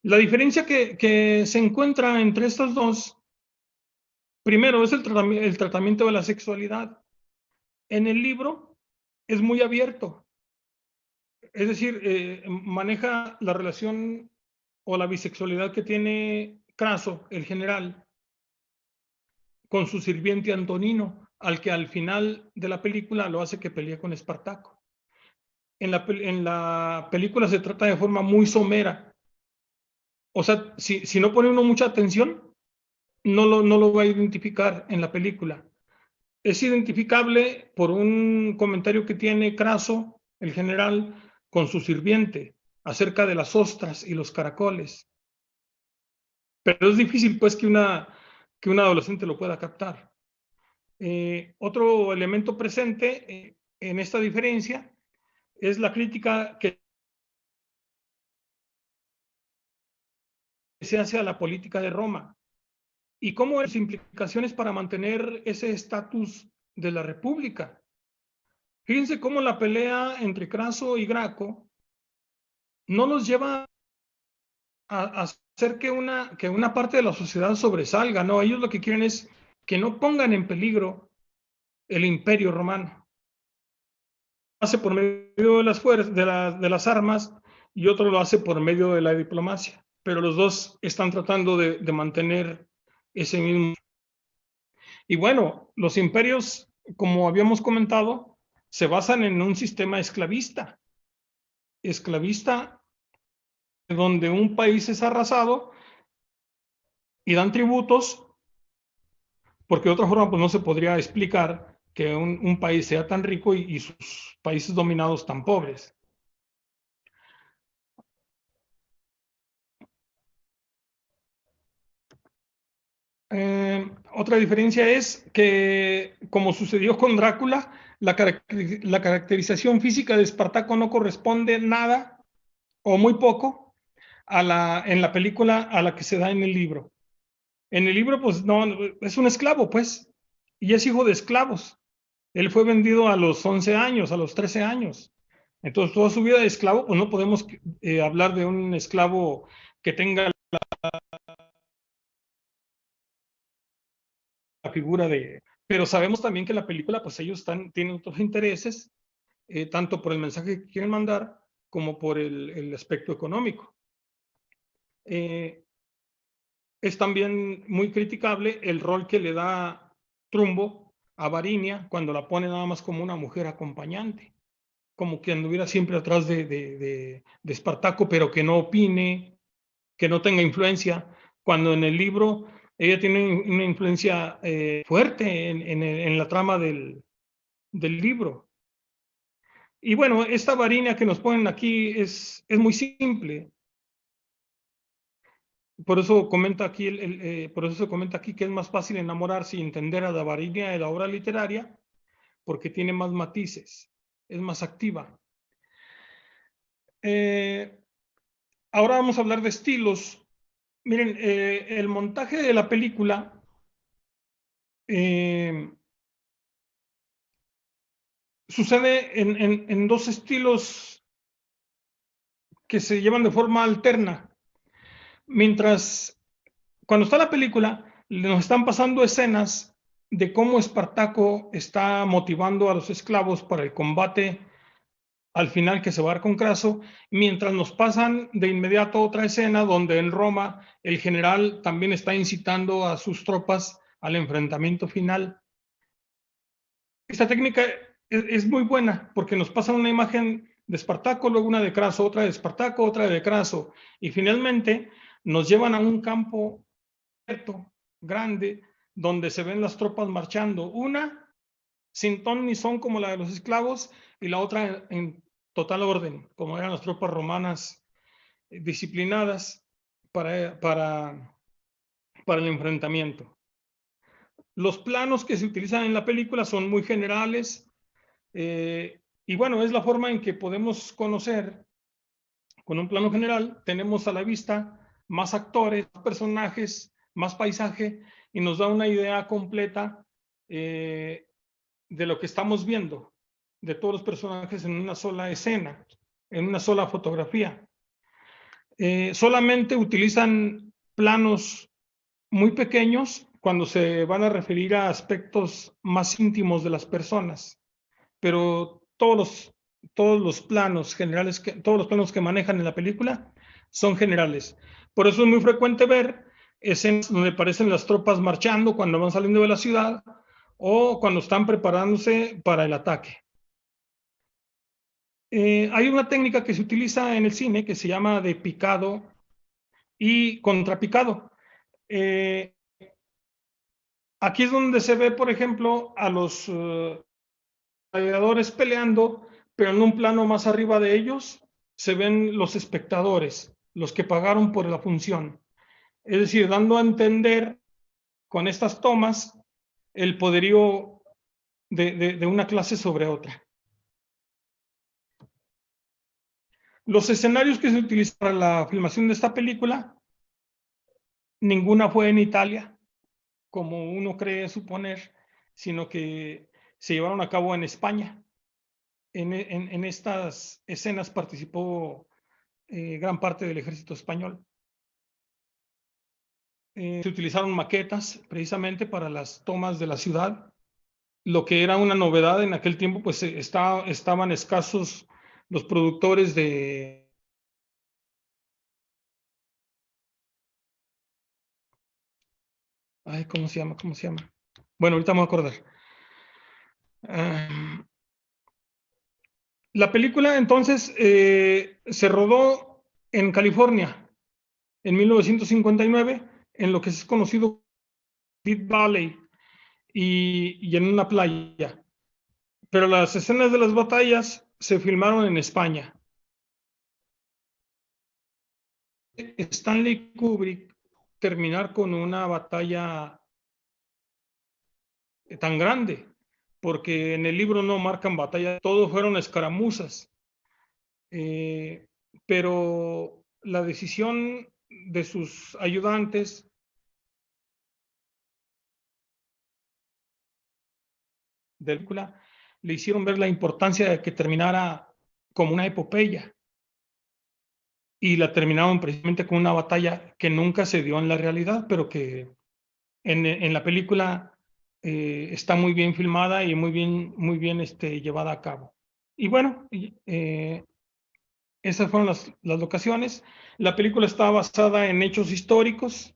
La diferencia que se encuentra entre estas dos, primero, es el tratamiento de la sexualidad. En el libro es muy abierto, es decir, maneja la relación o la bisexualidad que tiene Craso, el general, con su sirviente Antonino, al que al final de la película lo hace que pelee con Espartaco. En la película se trata de forma muy somera. O sea, si no pone uno mucha atención, no lo va a identificar en la película. Es identificable por un comentario que tiene Craso, el general, con su sirviente, acerca de las ostras y los caracoles. Pero es difícil, pues, que un adolescente lo pueda captar. Otro elemento presente en esta diferencia es la crítica que se hace a la política de Roma y cómo las implicaciones para mantener ese estatus de la república. Fíjense cómo la pelea entre Craso y Graco no nos lleva a hacer que una parte de la sociedad sobresalga, ¿no? Ellos lo que quieren es que no pongan en peligro el imperio romano. Hace por medio de las fuerzas, de las armas, y otro lo hace por medio de la diplomacia. Pero los dos están tratando de mantener ese mismo. Y bueno, los imperios, como habíamos comentado, se basan en un sistema esclavista. Esclavista donde un país es arrasado y dan tributos, porque de otra forma pues no se podría explicar que un país sea tan rico y sus países dominados tan pobres. Otra diferencia es que, como sucedió con Drácula, la caracterización física de Espartaco no corresponde nada o muy poco en la película a la que se da en el libro. En el libro, pues no, es un esclavo, pues, y es hijo de esclavos. Él fue vendido a los 11 años, a los 13 años. Entonces, toda su vida de esclavo, pues no podemos hablar de un esclavo que tenga la figura de... Pero sabemos también que la película, pues ellos tienen otros intereses, tanto por el mensaje que quieren mandar como por el aspecto económico. Es también muy criticable el rol que le da Trumbo a Varinia cuando la pone nada más como una mujer acompañante, como que anduviera siempre atrás de Espartaco, pero que no opine, que no tenga influencia, cuando en el libro ella tiene una influencia fuerte en la trama del libro. Y bueno, esta Varinia que nos ponen aquí es muy simple. Por eso comenta aquí por eso se comenta aquí que es más fácil enamorarse y entender a la Varinia de la obra literaria porque tiene más matices, es más activa. Ahora vamos a hablar de estilos. Miren, el montaje de la película sucede en 2 estilos que se llevan de forma alterna. Mientras, cuando está la película, nos están pasando escenas de cómo Espartaco está motivando a los esclavos para el combate al final que se va a dar con Craso, mientras nos pasan de inmediato otra escena donde en Roma el general también está incitando a sus tropas al enfrentamiento final. Esta técnica es muy buena porque nos pasa una imagen de Espartaco, luego una de Craso, otra de Espartaco, otra de Craso, y finalmente nos llevan a un campo abierto, grande, donde se ven las tropas marchando, una sin ton ni son como la de los esclavos y la otra en total orden, como eran las tropas romanas disciplinadas para el enfrentamiento. Los planos que se utilizan en la película son muy generales, y bueno, es la forma en que podemos conocer. Con un plano general tenemos a la vista más actores, más personajes, más paisaje, y nos da una idea completa de lo que estamos viendo, de todos los personajes en una sola escena, en una sola fotografía. Solamente utilizan planos muy pequeños cuando se van a referir a aspectos más íntimos de las personas, pero todos los planos generales, todos los planos que manejan en la película son generales. Por eso es muy frecuente ver escenas donde aparecen las tropas marchando cuando van saliendo de la ciudad o cuando están preparándose para el ataque. Hay una técnica que se utiliza en el cine que se llama de picado y contrapicado. Aquí es donde se ve, por ejemplo, a los gladiadores peleando, pero en un plano más arriba de ellos se ven los espectadores, los que pagaron por la función. Es decir, dando a entender con estas tomas el poderío de una clase sobre otra. Los escenarios que se utilizan para la filmación de esta película, ninguna fue en Italia, como uno cree suponer, sino que se llevaron a cabo en España. En estas escenas participó gran parte del ejército español. Se utilizaron maquetas precisamente para las tomas de la ciudad, lo que era una novedad en aquel tiempo, pues estaban escasos los productores de... Ay, ¿cómo se llama? Bueno, ahorita me voy a acordar. La película entonces se rodó en California en 1959, en lo que es conocido como Death Valley y en una playa. Pero las escenas de las batallas se filmaron en España. Stanley Kubrick terminar con una batalla tan grande, porque en el libro no marcan batalla, todos fueron escaramuzas. Pero la decisión de sus ayudantes de la película le hicieron ver la importancia de que terminara como una epopeya, y la terminaron precisamente con una batalla que nunca se dio en la realidad, pero que en la película está muy bien filmada y muy bien llevada a cabo. Y bueno, esas fueron las locaciones. La película está basada en hechos históricos.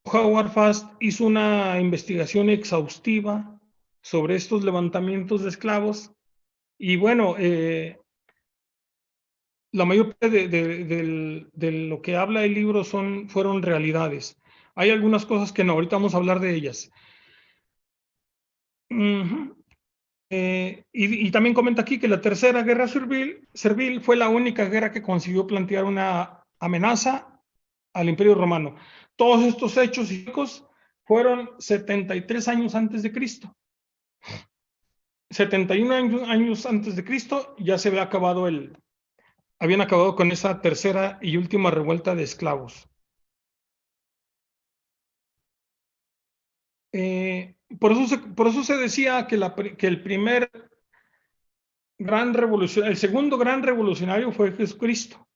Howard Fast hizo una investigación exhaustiva sobre estos levantamientos de esclavos, y bueno, la mayor parte de lo que habla el libro fueron realidades. Hay algunas cosas que no, ahorita vamos a hablar de ellas. Y también comenta aquí que la Tercera Guerra Servil fue la única guerra que consiguió plantear una amenaza al Imperio Romano. Todos estos hechos históricos fueron 73 años antes de Cristo. 71 años antes de Cristo ya se habían acabado con esa tercera y última revuelta de esclavos. Por eso se decía que el primer gran revolucionario, el segundo gran revolucionario fue Jesucristo.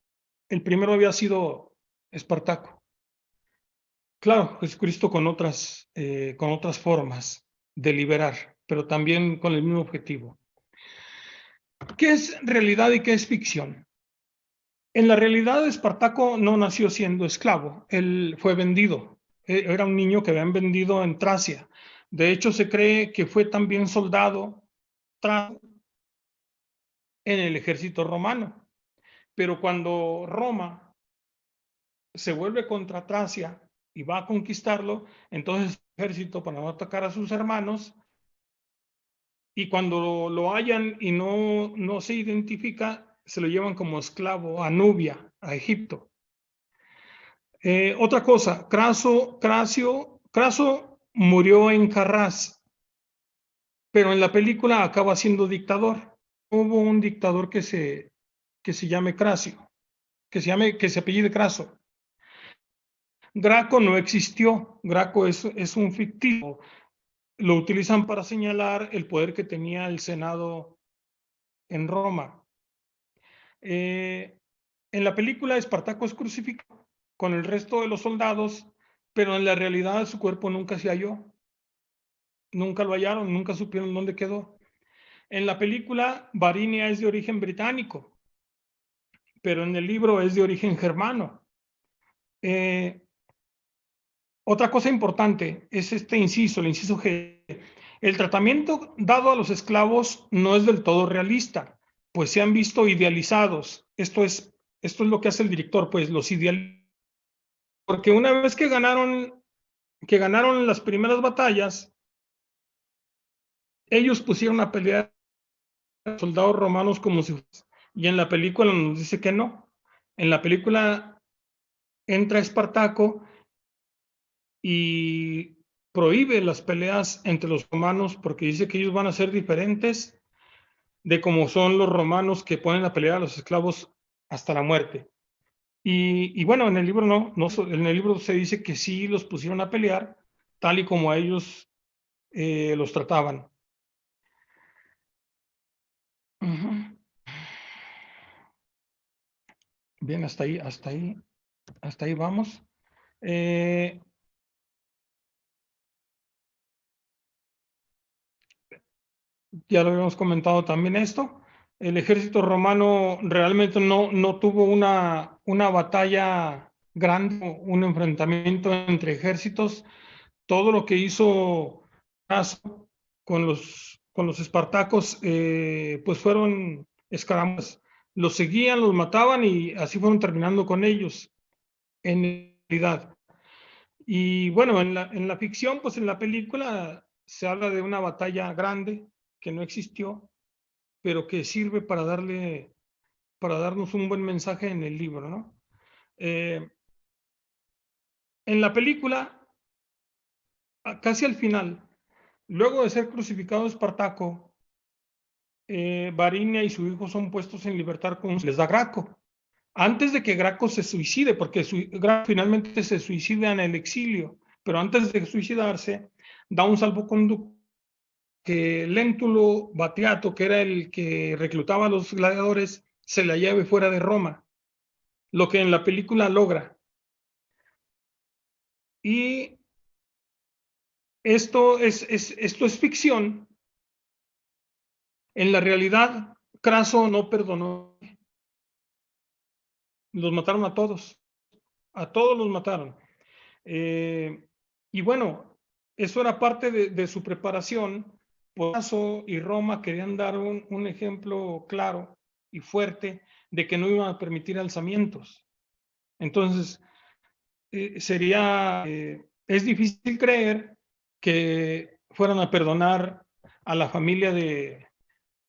El primero había sido Espartaco. Claro, Jesucristo con otras formas de liberar, pero también con el mismo objetivo. ¿Qué es realidad y qué es ficción? En la realidad, Espartaco no nació siendo esclavo, él fue vendido. Era un niño que habían vendido en Tracia. De hecho, se cree que fue también soldado en el ejército romano. Pero cuando Roma se vuelve contra Tracia y va a conquistarlo, entonces el ejército, para no atacar a sus hermanos, y cuando lo hallan y no se identifica, se lo llevan como esclavo a Nubia, a Egipto. Otra cosa, Craso murió en Carrás, pero en la película acaba siendo dictador. Hubo un dictador que se llame Crasio, que se apellide Craso. Graco no existió, Graco es un ficticio. Lo utilizan para señalar el poder que tenía el Senado en Roma. En la película, Espartaco es crucificado con el resto de los soldados, pero en la realidad su cuerpo nunca se halló. Nunca lo hallaron, nunca supieron dónde quedó. En la película, Varinia es de origen británico, pero en el libro es de origen germano. Otra cosa importante es este inciso, el inciso G. El tratamiento dado a los esclavos no es del todo realista, pues se han visto idealizados. Esto es lo que hace el director, pues los idealiza. Porque una vez que ganaron las primeras batallas, ellos pusieron a pelear a los soldados romanos como si fuesen. Y en la película nos dice que no. En la película entra Espartaco y prohíbe las peleas entre los romanos porque dice que ellos van a ser diferentes de como son los romanos que ponen a pelear a los esclavos hasta la muerte. Y bueno, en el libro no, en el libro se dice que sí los pusieron a pelear tal y como a ellos los trataban. Uh-huh. Bien, hasta ahí vamos. Ya lo habíamos comentado también esto. El ejército romano realmente no tuvo una batalla grande, un enfrentamiento entre ejércitos. Todo lo que hizo Craso con los espartacos, pues fueron escaramuzas. Los seguían, los mataban y así fueron terminando con ellos en realidad. Y bueno, en la ficción, pues en la película se habla de una batalla grande que no existió, pero que sirve para darnos un buen mensaje en el libro, ¿no? En la película, casi al final, luego de ser crucificado Espartaco, Varinia y su hijo son puestos en libertad con les da Graco. Antes de que Graco se suicide, porque Graco finalmente se suicida en el exilio, pero antes de suicidarse, da un salvoconducto que Léntulo Batiato, que era el que reclutaba a los gladiadores, se la lleve fuera de Roma, lo que en la película logra. Y esto es ficción. En la realidad, Craso no perdonó. Los mataron a todos los mataron. Y bueno, eso era parte de su preparación. Por eso y Roma querían dar un ejemplo claro y fuerte de que no iban a permitir alzamientos. Entonces, es difícil creer que fueran a perdonar a la familia de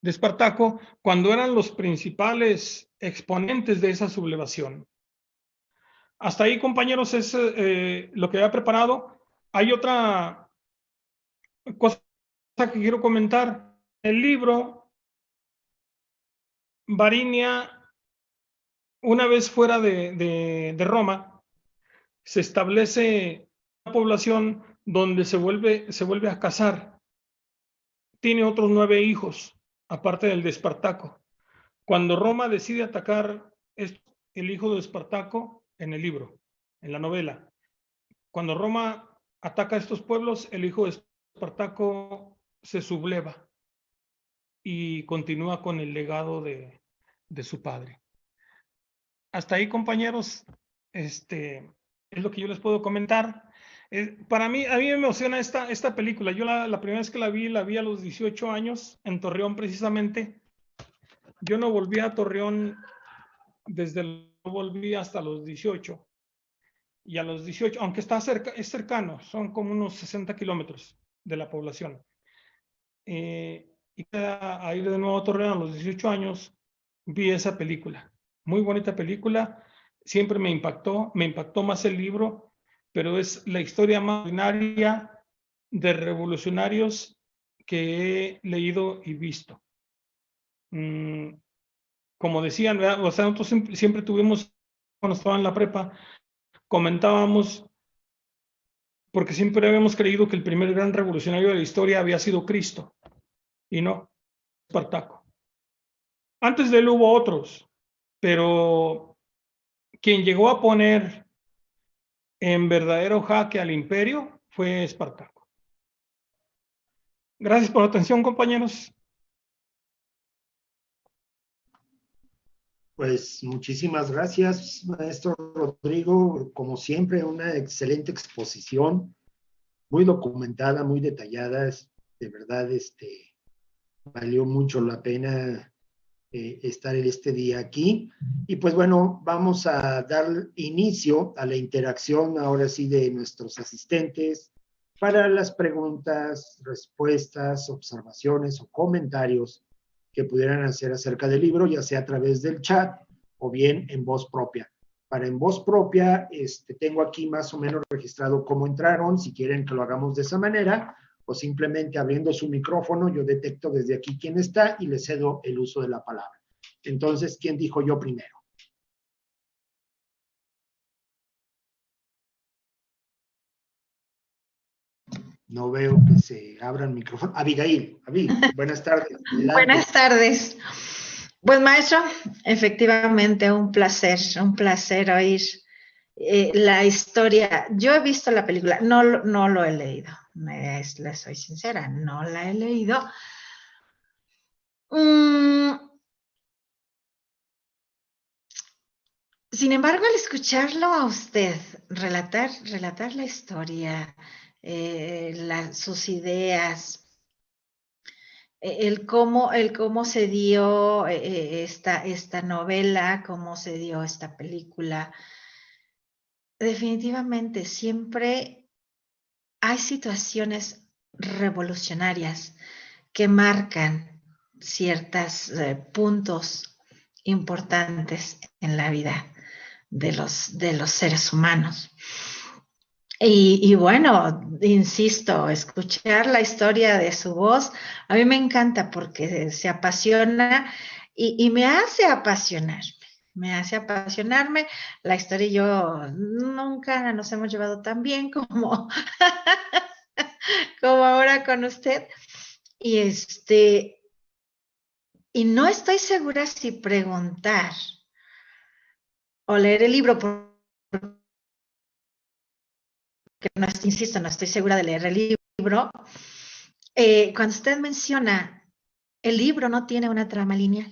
Espartaco cuando eran los principales exponentes de esa sublevación. Hasta ahí, compañeros, es lo que había preparado. Hay otra cosa que quiero comentar. El libro, Varinia, una vez fuera de Roma, se establece una población donde se vuelve a casar. Tiene otros 9 hijos, aparte del de Espartaco. Cuando Roma decide atacar, el hijo de Espartaco en el libro, en la novela. Cuando Roma ataca a estos pueblos, el hijo de Espartaco se subleva y continúa con el legado de su padre. Hasta ahí, compañeros, es lo que yo les puedo comentar. Para mí, a mí me emociona esta película. Yo la primera vez que la vi a los 18 años, en Torreón precisamente. Yo no volví a Torreón no volví hasta los 18. Y a los 18, aunque es cercano, son como unos 60 kilómetros de la población. Y a ir de nuevo a Torreón a los 18 años, vi esa película. Muy bonita película, siempre me impactó más el libro, pero es la historia más ordinaria de revolucionarios que he leído y visto. Como decían, ¿verdad? O sea, nosotros siempre tuvimos, cuando estaba en la prepa, comentábamos, porque siempre habíamos creído que el primer gran revolucionario de la historia había sido Cristo, y no, Espartaco. Antes de él hubo otros, pero quien llegó a poner en verdadero jaque al imperio fue Espartaco. Gracias por la atención, compañeros. Pues muchísimas gracias, maestro Rodrigo. Como siempre, una excelente exposición, muy documentada, muy detallada. De verdad, valió mucho la pena estar este día aquí. Y pues bueno, vamos a dar inicio a la interacción ahora sí de nuestros asistentes para las preguntas, respuestas, observaciones o comentarios que pudieran hacer acerca del libro, ya sea a través del chat o bien en voz propia. Para en voz propia, tengo aquí más o menos registrado cómo entraron, si quieren que lo hagamos de esa manera, o simplemente abriendo su micrófono, yo detecto desde aquí quién está y le cedo el uso de la palabra. Entonces, ¿quién dijo yo primero? No veo que se abra el micrófono. Abigail, buenas tardes. Adelante. Buenas tardes. Pues maestro, efectivamente un placer oír la historia. Yo he visto la película, no lo he leído, les soy sincera, no la he leído. Sin embargo, al escucharlo a usted relatar la historia, sus ideas, el cómo se dio esta novela, cómo se dio esta película. Definitivamente, siempre hay situaciones revolucionarias que marcan ciertos puntos importantes en la vida de los seres humanos. Y bueno, insisto, escuchar la historia de su voz, a mí me encanta porque se apasiona y me hace apasionarme. La historia y yo nunca nos hemos llevado tan bien como, como ahora con usted. Y no estoy segura si preguntar o leer el libro, porque no, insisto, no estoy segura de leer el libro. Cuando usted menciona, el libro no tiene una trama lineal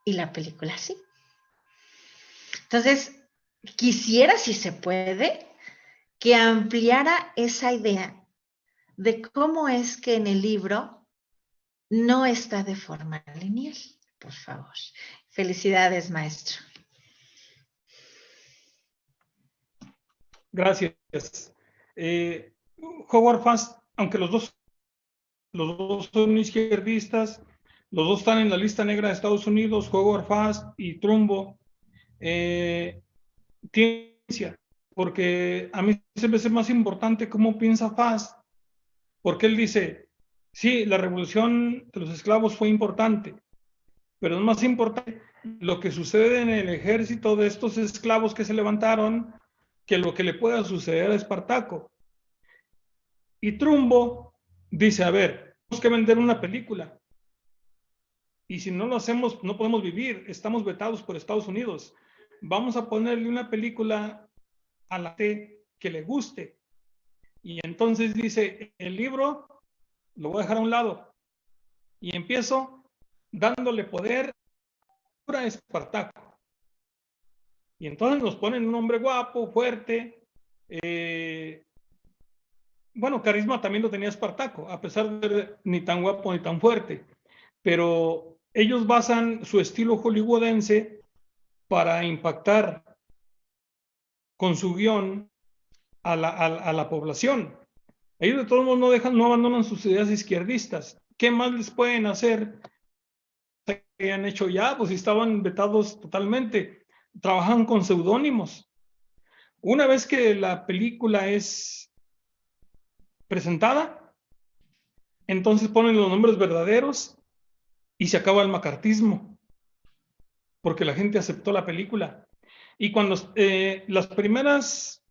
y la película sí. Entonces, quisiera, si se puede, que ampliara esa idea de cómo es que en el libro no está de forma lineal, por favor. Felicidades, maestro. Gracias. Howard Fast, aunque los dos son izquierdistas, los dos están en la lista negra de Estados Unidos, Howard Fast y Trumbo, tiene, porque a mí se me hace más importante cómo piensa Fast, porque él dice, sí, la revolución de los esclavos fue importante, pero es más importante lo que sucede en el ejército de estos esclavos que se levantaron que lo que le pueda suceder a Espartaco. Y Trumbo dice, a ver, tenemos que vender una película. Y si no lo hacemos, no podemos vivir. Estamos vetados por Estados Unidos. Vamos a ponerle una película a la gente que le guste. Y entonces dice, el libro lo voy a dejar a un lado. Y empiezo dándole poder a Espartaco. Y entonces nos ponen un hombre guapo, fuerte, bueno, carisma también lo tenía Espartaco, a pesar de ser ni tan guapo ni tan fuerte. Pero ellos basan su estilo hollywoodense para impactar con su guión a la población. Ellos de todos modos no abandonan sus ideas izquierdistas. ¿Qué más les pueden hacer que han hecho ya? Pues estaban vetados totalmente. Trabajan con seudónimos. Una vez que la película es presentada, entonces ponen los nombres verdaderos y se acaba el macartismo, porque la gente aceptó la película. Y cuando las primeras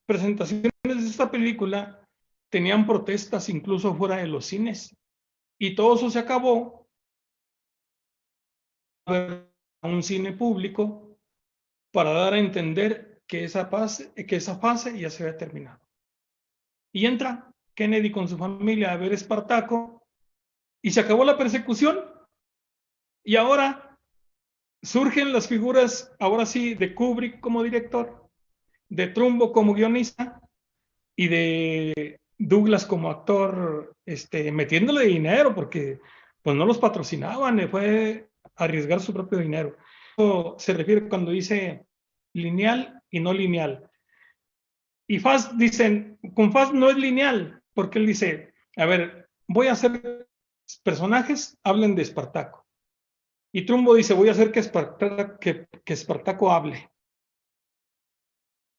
presentaciones de esta película tenían protestas incluso fuera de los cines, y todo eso se acabó a un cine público para dar a entender que esa fase ya se había terminado. Y entra Kennedy con su familia a ver Espartaco y se acabó la persecución. Y ahora surgen las figuras, ahora sí, de Kubrick como director, de Trumbo como guionista y de Douglas como actor, metiéndole dinero porque pues no los patrocinaban, fue arriesgar su propio dinero. Eso se refiere cuando dice lineal y no lineal. Y Fast dicen, con Fast no es lineal, porque él dice, a ver, voy a hacer personajes, hablen de Espartaco. Y Trumbo dice, voy a hacer que Espartaco hable.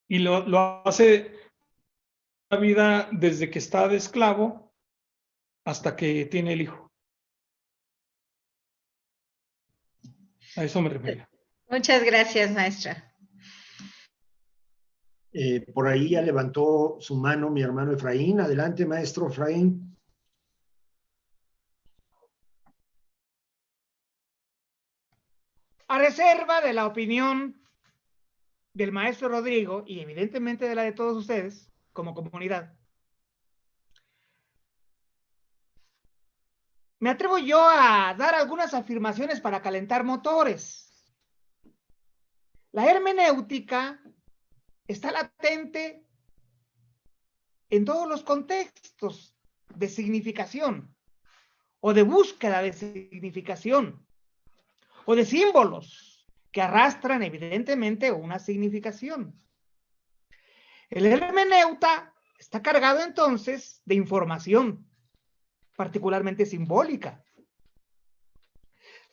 Y lo hace la vida desde que está de esclavo hasta que tiene el hijo. A eso me refería. Muchas gracias, maestra. Por ahí ya levantó su mano mi hermano Efraín. Adelante, maestro Efraín. A reserva de la opinión del maestro Rodrigo y evidentemente de la de todos ustedes como comunidad, me atrevo yo a dar algunas afirmaciones para calentar motores. La hermenéutica está latente en todos los contextos de significación o de búsqueda de significación o de símbolos que arrastran evidentemente una significación. El hermeneuta está cargado entonces de información, particularmente simbólica,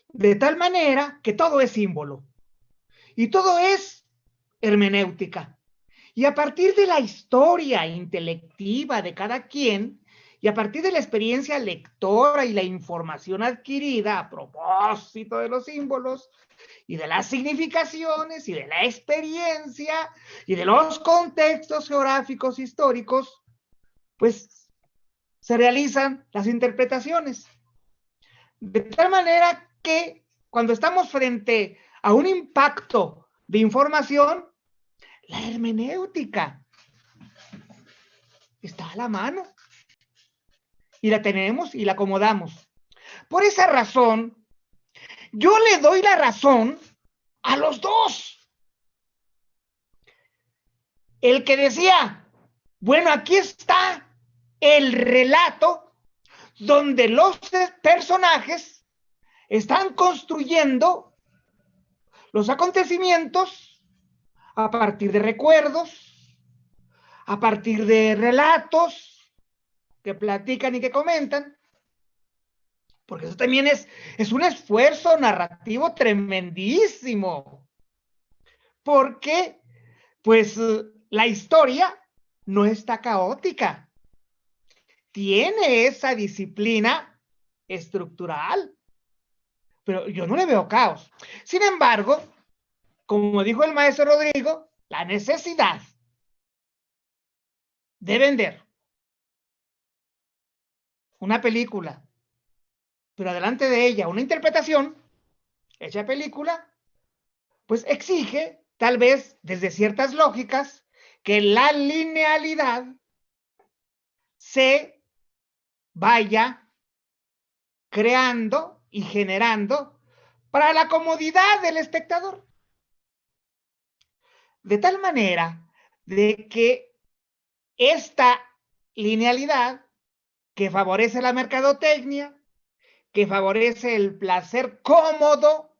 de tal manera que todo es símbolo y todo es hermenéutica. Y a partir de la historia intelectiva de cada quien y a partir de la experiencia lectora y la información adquirida a propósito de los símbolos y de las significaciones y de la experiencia y de los contextos geográficos históricos, pues se realizan las interpretaciones. De tal manera que cuando estamos frente a un impacto de información, la hermenéutica está a la mano y la tenemos y la acomodamos. Por esa razón, yo le doy la razón a los dos. El que decía, bueno, aquí está el relato donde los personajes están construyendo los acontecimientos a partir de recuerdos, a partir de relatos que platican y que comentan, porque eso también es un esfuerzo narrativo tremendísimo, porque pues la historia no está caótica, tiene esa disciplina estructural, pero yo no le veo caos. Sin embargo, como dijo el maestro Rodrigo, la necesidad de vender una película, pero delante de ella una interpretación, esa película, pues exige, tal vez desde ciertas lógicas, que la linealidad se vaya creando y generando para la comodidad del espectador. De tal manera de que esta linealidad, que favorece la mercadotecnia, que favorece el placer cómodo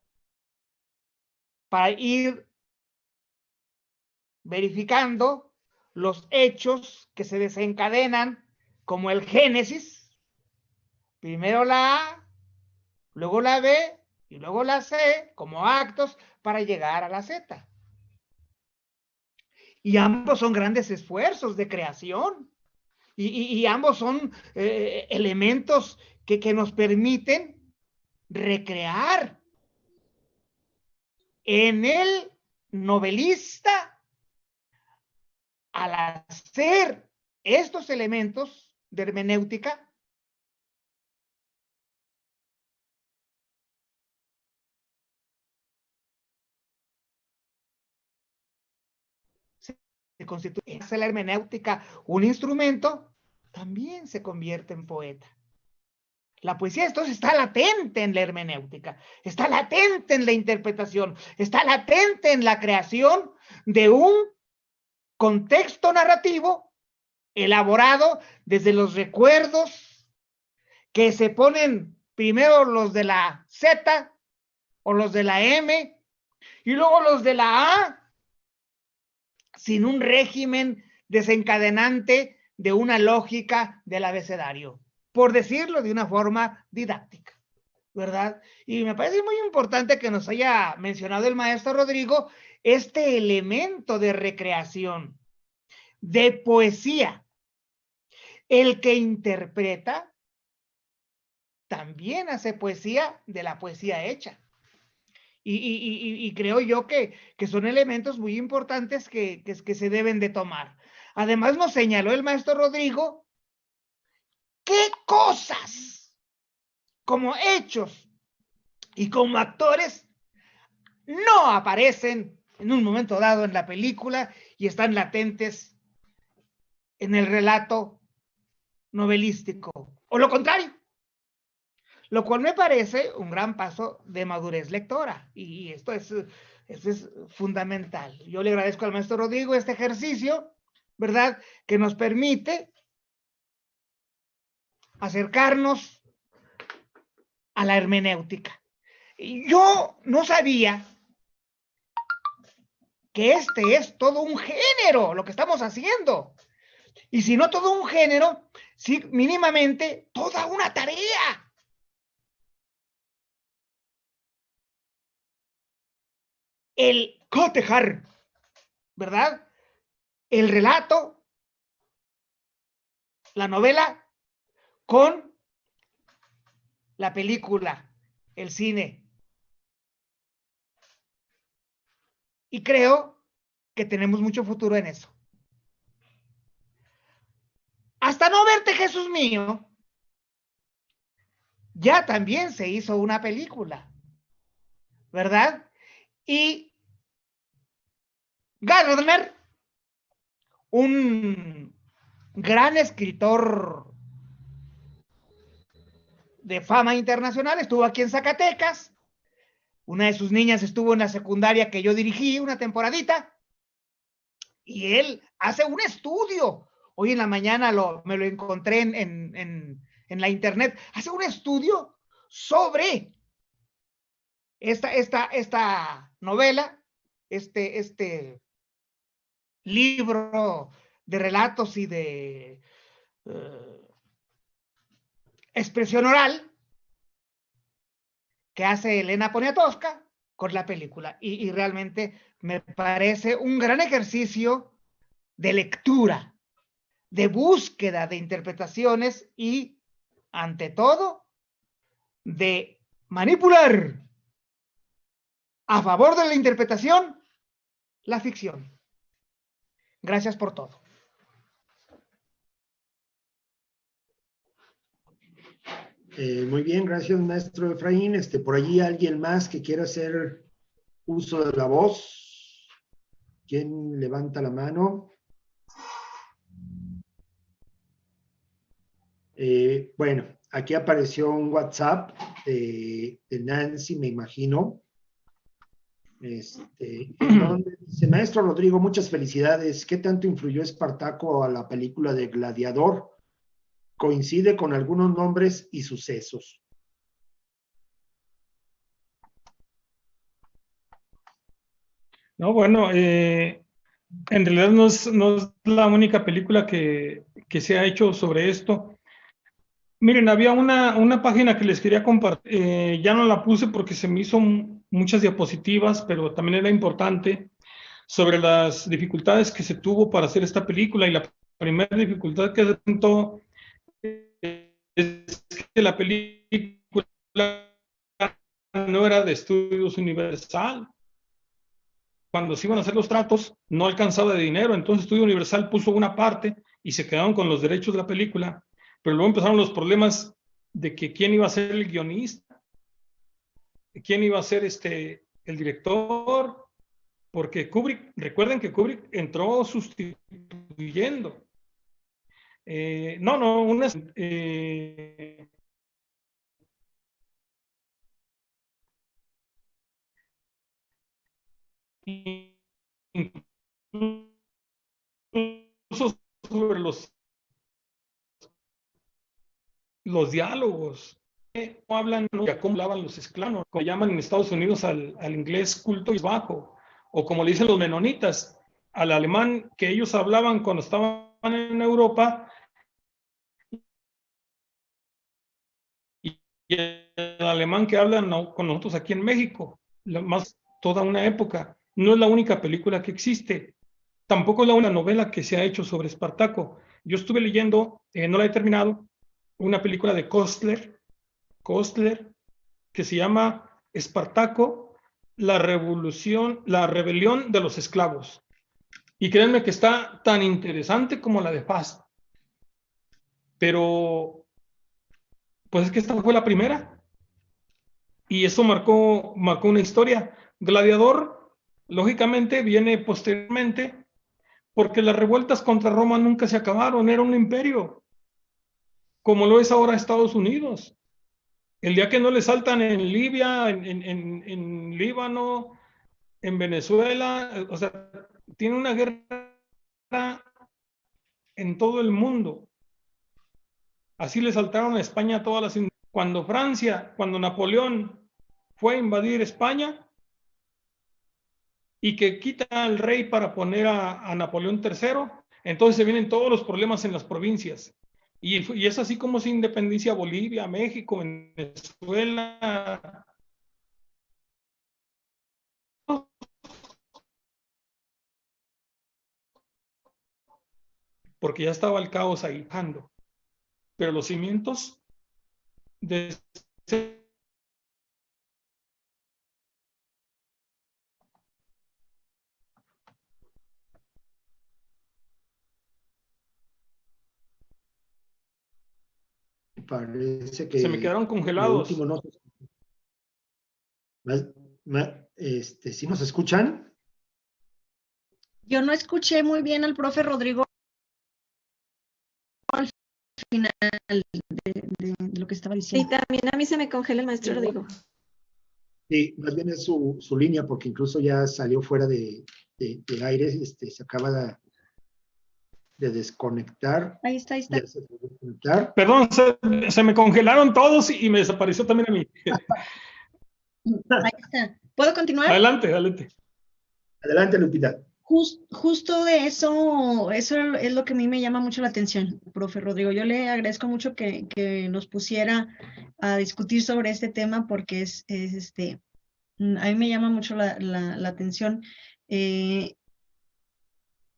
para ir verificando los hechos que se desencadenan como el génesis, primero la A, luego la B y luego la C como actos para llegar a la Z. Y ambos son grandes esfuerzos de creación. Y ambos son elementos que nos permiten recrear en el novelista, al hacer estos elementos de hermenéutica, se constituye, hace la hermenéutica un instrumento, también se convierte en poeta. La poesía entonces está latente en la hermenéutica, está latente en la interpretación, está latente en la creación de un contexto narrativo elaborado desde los recuerdos que se ponen primero los de la Z o los de la M y luego los de la A, sin un régimen desencadenante de una lógica del abecedario, por decirlo de una forma didáctica, ¿verdad? Y me parece muy importante que nos haya mencionado el maestro Rodrigo este elemento de recreación, de poesía. El que interpreta también hace poesía de la poesía hecha. Y creo yo que son elementos muy importantes que se deben de tomar. Además nos señaló el maestro Rodrigo qué cosas como hechos y como actores no aparecen en un momento dado en la película y están latentes en el relato novelístico, o lo contrario, lo cual me parece un gran paso de madurez lectora, y esto es fundamental. Yo le agradezco al maestro Rodrigo este ejercicio, ¿verdad?, que nos permite acercarnos a la hermenéutica. Yo no sabía que este es todo un género, lo que estamos haciendo. Y si no todo un género, sí mínimamente toda una tarea. El cotejar, ¿verdad? El relato, la novela, con la película, el cine. Y creo que tenemos mucho futuro en eso. Hasta no verte, Jesús mío, ya también se hizo una película, ¿verdad? Y Gardner, un gran escritor de fama internacional, estuvo aquí en Zacatecas. Una de sus niñas estuvo en la secundaria que yo dirigí una temporadita. Y él hace un estudio. Hoy en la mañana me lo encontré en la internet. Hace un estudio sobre esta novela, este libro de relatos y de expresión oral que hace Elena Poniatowska con la película. Y realmente me parece un gran ejercicio de lectura, de búsqueda de interpretaciones y, ante todo, de manipular a favor de la interpretación la ficción. Gracias por todo. Muy bien, gracias, maestro Efraín. Por allí alguien más que quiera hacer uso de la voz. ¿Quién levanta la mano? Bueno, aquí apareció un WhatsApp de Nancy, me imagino. ¿En dónde? Dice, maestro Rodrigo, muchas felicidades. ¿Qué tanto influyó Espartaco a la película de Gladiador? Coincide con algunos nombres y sucesos. No, bueno, en realidad no es la única película que se ha hecho sobre esto. Miren, había una página que les quería compartir, ya no la puse porque se me hizo muchas diapositivas, pero también era importante, sobre las dificultades que se tuvo para hacer esta película. Y la primera dificultad que se presentó es que la película no era de Estudios Universal. Cuando se iban a hacer los tratos, no alcanzaba de dinero, entonces Estudio Universal puso una parte y se quedaron con los derechos de la película, pero luego empezaron los problemas de que quién iba a ser el guionista, quién iba a ser el director, porque Kubrick, recuerden que Kubrick entró sustituyendo. Incluso sobre los diálogos. ¿Cómo hablan, no? ¿Cómo hablaban los esclavos? Como llaman en Estados Unidos al inglés culto y bajo, o como le dicen los menonitas, al alemán que ellos hablaban cuando estaban en Europa, y el alemán que hablan con nosotros aquí en México, más toda una época. No es la única película que existe, tampoco es la única novela que se ha hecho sobre Espartaco. Yo estuve leyendo, no la he terminado, una película de Kostler, que se llama Espartaco, la rebelión de los esclavos. Y créanme que está tan interesante como la de Fast. Pero, pues es que esta fue la primera. Y eso marcó una historia. Gladiador, lógicamente, viene posteriormente, porque las revueltas contra Roma nunca se acabaron, era un imperio, como lo es ahora Estados Unidos. El día que no le saltan en Libia, en Líbano, en Venezuela, o sea, tiene una guerra en todo el mundo. Así le saltaron a España todas las... Cuando Napoleón fue a invadir España y que quita al rey para poner a Napoleón III, entonces se vienen todos los problemas en las provincias. Y es así como se independicia Bolivia, México, Venezuela. Porque ya estaba el caos ahí. Pero los cimientos de Parece que se me quedaron congelados. Último no. ¿Sí nos escuchan? Yo no escuché muy bien al profe Rodrigo al final de lo que estaba diciendo. Y también a mí se me congela el maestro Rodrigo. Sí, más bien es su línea, porque incluso ya salió fuera de aire, se acaba de desconectar. Ahí está. Ya se puede desconectar. Perdón, se me congelaron todos y me desapareció también a mí. Ahí está. ¿Puedo continuar? Adelante. Adelante, Lupita. Justo de eso es lo que a mí me llama mucho la atención, profe Rodrigo. Yo le agradezco mucho que nos pusiera a discutir sobre este tema, porque a mí me llama mucho la atención.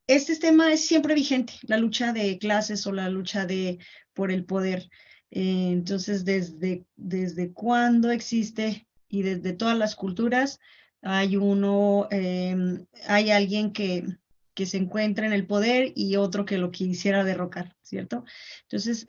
Este tema es siempre vigente, la lucha de clases o la lucha por el poder. Entonces, desde cuándo existe y desde todas las culturas, hay alguien que se encuentra en el poder y otro que lo quisiera derrocar, ¿cierto? Entonces,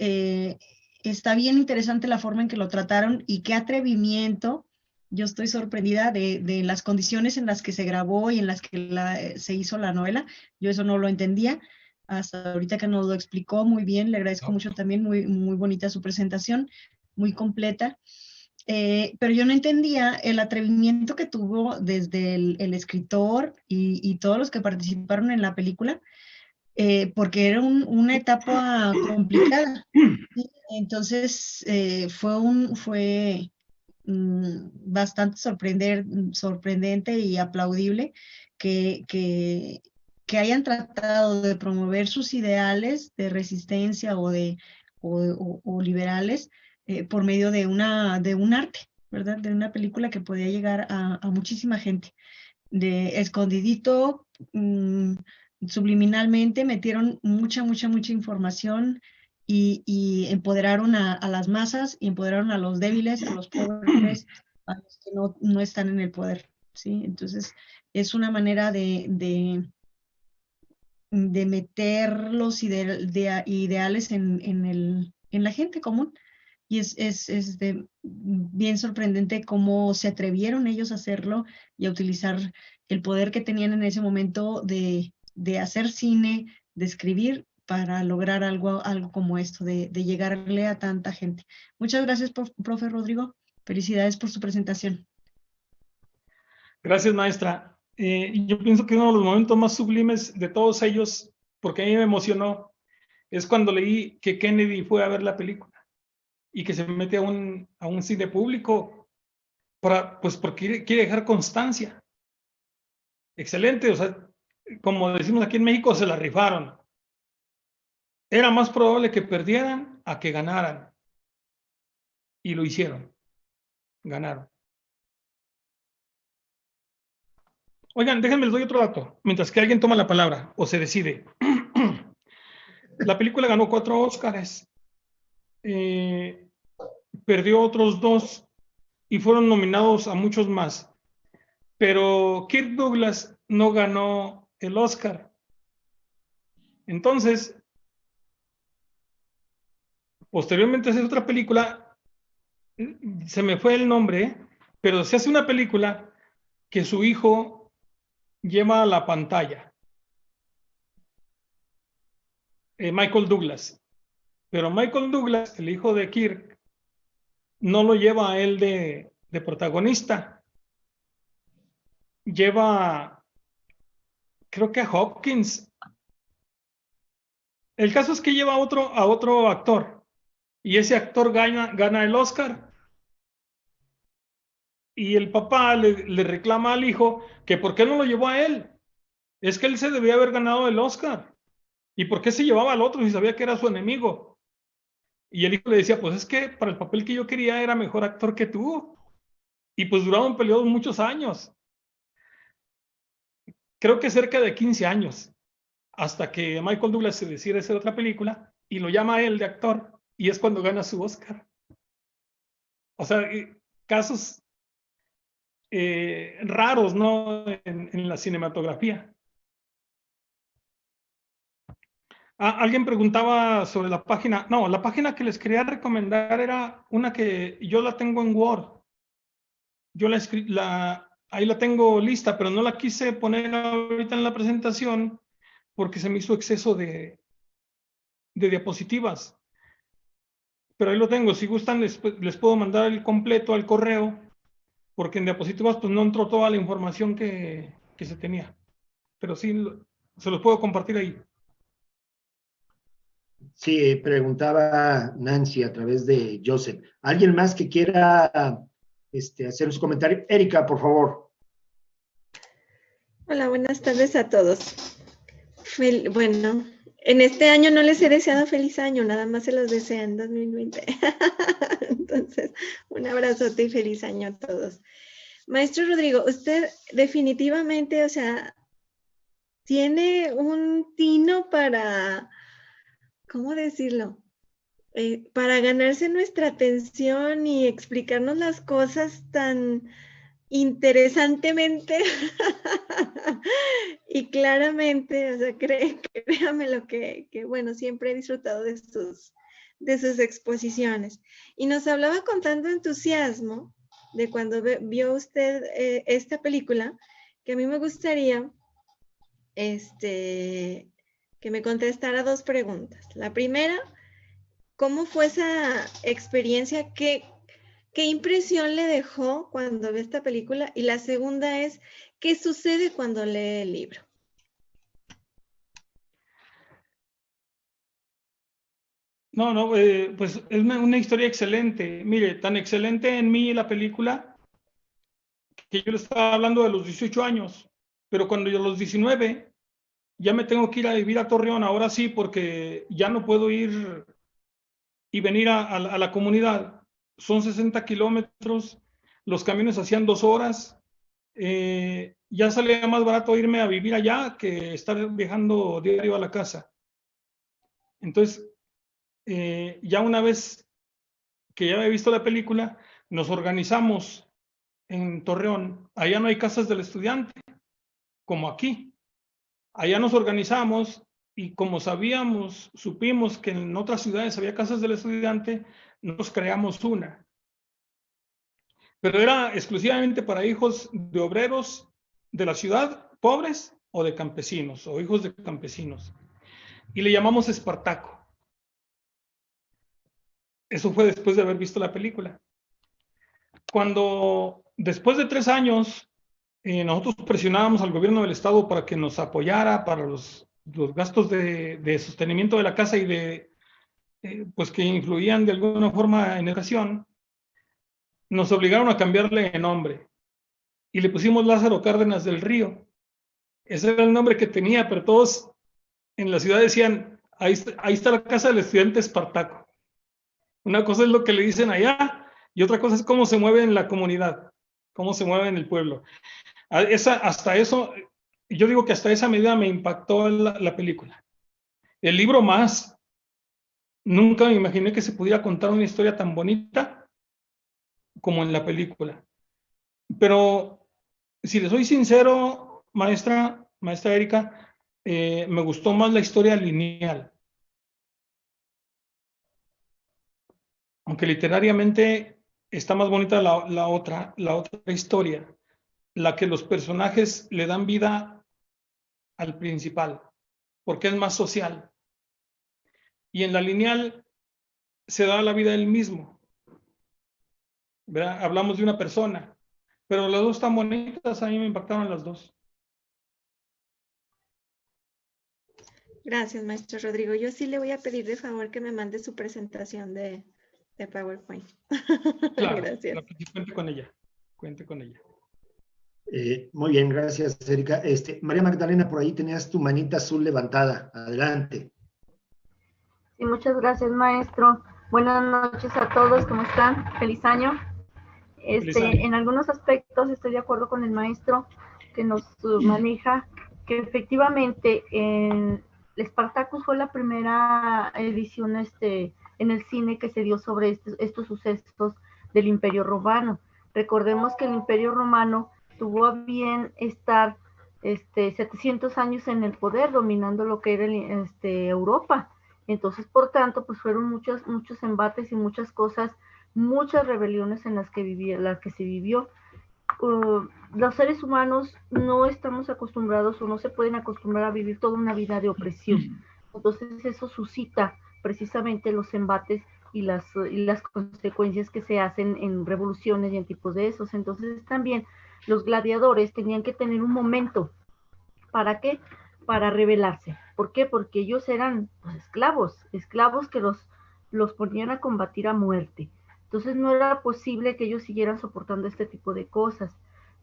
está bien interesante la forma en que lo trataron y qué atrevimiento. Yo estoy sorprendida de las condiciones en las que se grabó y en las que se hizo la novela. Yo eso no lo entendía hasta ahorita que nos lo explicó muy bien. Le agradezco mucho también, muy, muy bonita su presentación, muy completa. pero yo no entendía el atrevimiento que tuvo desde el escritor y todos los que participaron en la película, porque era una etapa complicada. Entonces, fue bastante sorprendente y aplaudible que hayan tratado de promover sus ideales de resistencia o liberales por medio de un arte, ¿verdad? De una película que podía llegar a muchísima gente. De escondidito, subliminalmente metieron mucha información y empoderaron a las masas y empoderaron a los débiles, a los pobres, a los que no están en el poder, ¿sí? Entonces, es una manera de meter los ideales en la gente común. Y es bien sorprendente cómo se atrevieron ellos a hacerlo y a utilizar el poder que tenían en ese momento de hacer cine, de escribir, para lograr algo como esto, de llegarle a tanta gente. Muchas gracias, profe Rodrigo. Felicidades por su presentación. Gracias, maestra. Yo pienso que uno de los momentos más sublimes de todos ellos, porque a mí me emocionó, es cuando leí que Kennedy fue a ver la película y que se mete a un cine público porque quiere dejar constancia. Excelente, o sea, como decimos aquí en México, se la rifaron. Era más probable que perdieran a que ganaran. Y lo hicieron. Ganaron. Oigan, déjenme les doy otro dato, mientras que alguien toma la palabra o se decide. La película ganó 4 Óscares. Perdió otros 2 y fueron nominados a muchos más. Pero Kirk Douglas no ganó el Óscar. Entonces, posteriormente se hace otra película, se me fue el nombre, pero se hace una película que su hijo lleva a la pantalla. Michael Douglas. Pero Michael Douglas, el hijo de Kirk, no lo lleva a él de protagonista. Lleva, creo que a Hopkins. El caso es que lleva a otro actor. Y ese actor gana el Oscar. Y el papá le reclama al hijo que por qué no lo llevó a él. Es que él se debía haber ganado el Oscar. ¿Y por qué se llevaba al otro si sabía que era su enemigo? Y el hijo le decía, pues es que para el papel que yo quería era mejor actor que tú. Y pues duraron peleados muchos años. Creo que cerca de 15 años. Hasta que Michael Douglas se decide hacer otra película y lo llama a él de actor. Y es cuando gana su Oscar. O sea, casos raros, ¿no? En la cinematografía. Alguien preguntaba sobre la página. No, la página que les quería recomendar era una que yo la tengo en Word. Yo ahí la tengo lista, pero no la quise poner ahorita en la presentación porque se me hizo exceso de diapositivas. Pero ahí lo tengo. Si gustan, les puedo mandar el completo al correo, porque en diapositivas pues no entró toda la información que se tenía. Pero sí, se los puedo compartir ahí. Sí, preguntaba Nancy a través de Joseph. ¿Alguien más que quiera hacer su comentario? Erika, por favor. Hola, buenas tardes a todos. Bueno, en este año no les he deseado feliz año, nada más se los deseo en 2020. Entonces, un abrazote y feliz año a todos. Maestro Rodrigo, usted definitivamente, o sea, tiene un tino para, ¿cómo decirlo? Para ganarse nuestra atención y explicarnos las cosas tan interesantemente y claramente, o sea, créame lo que, bueno, siempre he disfrutado de sus exposiciones. Y nos hablaba con tanto entusiasmo de cuando vio usted esta película, que a mí me gustaría que me contestara 2 preguntas. La primera, ¿cómo fue esa experiencia? ¿qué impresión le dejó cuando ve esta película? Y la segunda es, ¿qué sucede cuando lee el libro? No, pues es una historia excelente. Mire, tan excelente en mí la película que yo le estaba hablando de los 18 años, pero cuando yo a los 19 ya me tengo que ir a vivir a Torreón, ahora sí, porque ya no puedo ir y venir a la comunidad. Son 60 kilómetros, los camiones hacían 2 horas, ya salía más barato irme a vivir allá que estar viajando diario a la casa. Entonces, ya una vez que ya había visto la película, nos organizamos en Torreón. Allá no hay casas del estudiante, como aquí. Allá nos organizamos y como supimos que en otras ciudades había casas del estudiante, nos creamos una. Pero era exclusivamente para hijos de obreros de la ciudad, pobres, o de campesinos, o hijos de campesinos. Y le llamamos Espartaco. Eso fue después de haber visto la película. Cuando, después de 3 años, nosotros presionábamos al gobierno del estado para que nos apoyara para los gastos de sostenimiento de la casa y pues que influían de alguna forma en educación, nos obligaron a cambiarle de nombre y le pusimos Lázaro Cárdenas del Río. Ese era el nombre que tenía, pero todos en la ciudad decían, ahí está la casa del estudiante Espartaco. Una cosa es lo que le dicen allá y otra cosa es cómo se mueve en la comunidad, cómo se mueve en el pueblo. Hasta eso, yo digo que hasta esa medida me impactó la película. El libro más. Nunca me imaginé que se pudiera contar una historia tan bonita como en la película. Pero, si le soy sincero, maestra Erika, me gustó más la historia lineal. Aunque literariamente está más bonita la otra historia, la que los personajes le dan vida al principal, porque es más social. Y en la lineal se da la vida él mismo. ¿Verdad? Hablamos de una persona, pero las dos están bonitas, a mí me impactaron las dos. Gracias, maestro Rodrigo. Yo sí le voy a pedir de favor que me mande su presentación de PowerPoint. Claro, Gracias. claro, cuente con ella. Cuente con ella. Muy bien, gracias, Erika. María Magdalena, por ahí tenías tu manita azul levantada. Adelante. Sí, muchas gracias, maestro. Buenas noches a todos, ¿cómo están? Feliz año. Feliz año. En algunos aspectos estoy de acuerdo con el maestro que nos maneja, que efectivamente el Spartacus fue la primera edición en el cine que se dio sobre estos sucesos del Imperio Romano. Recordemos que el Imperio Romano tuvo a bien estar 700 años en el poder, dominando lo que era Europa. Entonces, por tanto, pues fueron muchos embates y muchas cosas, muchas rebeliones en las que se vivió. Los seres humanos no estamos acostumbrados o no se pueden acostumbrar a vivir toda una vida de opresión. Entonces, eso suscita precisamente los embates y las consecuencias que se hacen en revoluciones y en tipos de esos. Entonces, también los gladiadores tenían que tener un momento. ¿Para qué? Para rebelarse. ¿Por qué? Porque ellos eran pues, esclavos que los ponían a combatir a muerte. Entonces no era posible que ellos siguieran soportando este tipo de cosas.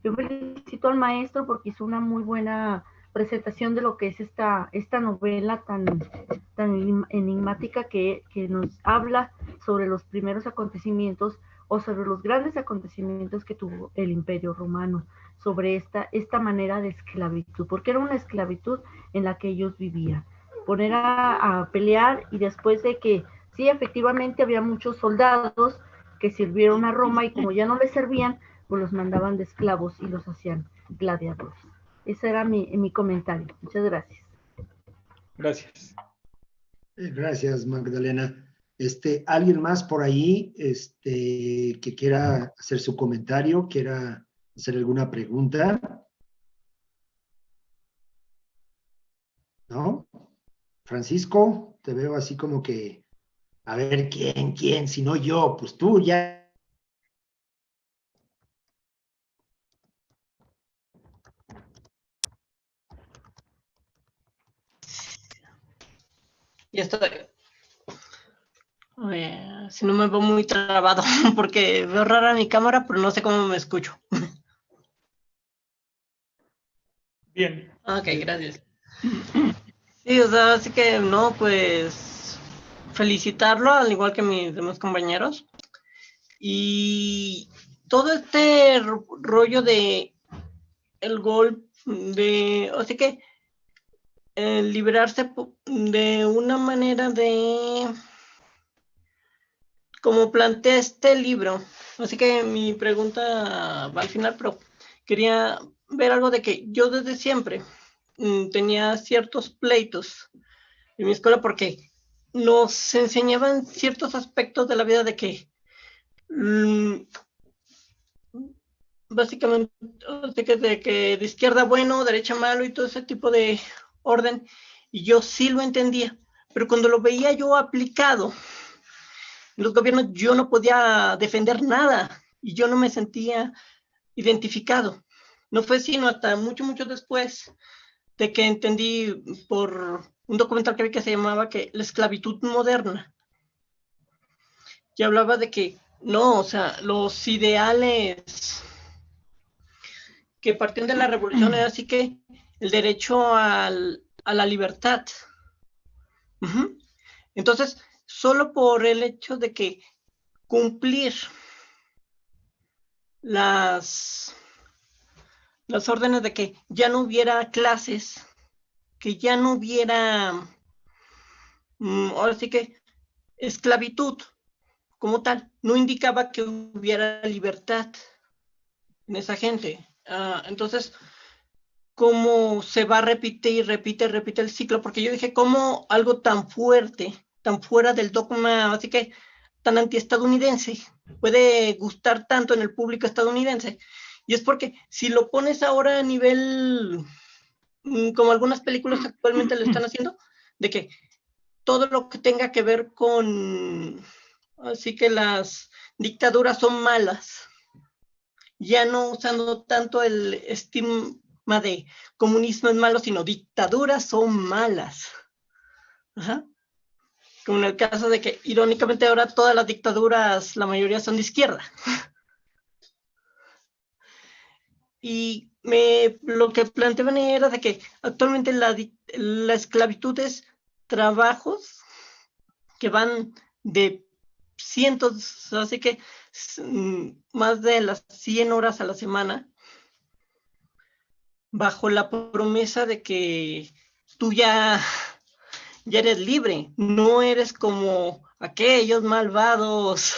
Yo felicito al maestro porque hizo una muy buena presentación de lo que es esta novela tan enigmática que nos habla sobre los primeros acontecimientos o sobre los grandes acontecimientos que tuvo el Imperio Romano, sobre esta manera de esclavitud, porque era una esclavitud en la que ellos vivían. Poner a pelear y después de que, sí, efectivamente había muchos soldados que sirvieron a Roma y como ya no les servían, pues los mandaban de esclavos y los hacían gladiadores. Ese era mi comentario. Muchas gracias. Gracias. Gracias, Magdalena. ¿Alguien más por ahí que quiera hacer su comentario, quiera hacer alguna pregunta? ¿No? Francisco, te veo así como que, a ver, ¿quién? Si no yo, pues tú ya Ya estoy. Si no me veo muy trabado, porque veo rara mi cámara, pero no sé cómo me escucho. Bien. Ok, gracias. Sí, o sea, así que no, pues felicitarlo, al igual que mis demás compañeros. Y todo este rollo de el gol, así que liberarse de una manera de como plantea este libro. Así que mi pregunta va al final, pero quería ver algo de que yo desde siempre tenía ciertos pleitos en mi escuela porque nos enseñaban ciertos aspectos de la vida de que básicamente de que de izquierda bueno, derecha malo y todo ese tipo de orden, y yo sí lo entendía, pero cuando lo veía yo aplicado en los gobiernos yo no podía defender nada y yo no me sentía identificado. No fue sino hasta mucho después de que entendí por un documental que vi que se llamaba que la esclavitud moderna, que hablaba de que no, o sea, los ideales que partían de la revolución era así que el derecho a la libertad. Entonces, solo por el hecho de que cumplir las órdenes de que ya no hubiera clases, que ya no hubiera, ahora sí que esclavitud como tal, no indicaba que hubiera libertad en esa gente. Entonces, ¿cómo se va a repetir y repite el ciclo? Porque yo dije, ¿cómo algo tan fuerte, tan fuera del dogma, así que tan antiestadounidense, puede gustar tanto en el público estadounidense? Y es porque si lo pones ahora a nivel, como algunas películas actualmente lo están haciendo, de que todo lo que tenga que ver con, así que las dictaduras son malas, ya no usando tanto el estigma de comunismo es malo, sino dictaduras son malas. Ajá. Como en el caso de que, irónicamente, ahora todas las dictaduras, la mayoría son de izquierda. Y lo que planteaban era de que actualmente la esclavitud es trabajos que van de cientos, así que más de las 100 horas a la semana, bajo la promesa de que tú ya eres libre, no eres como aquellos malvados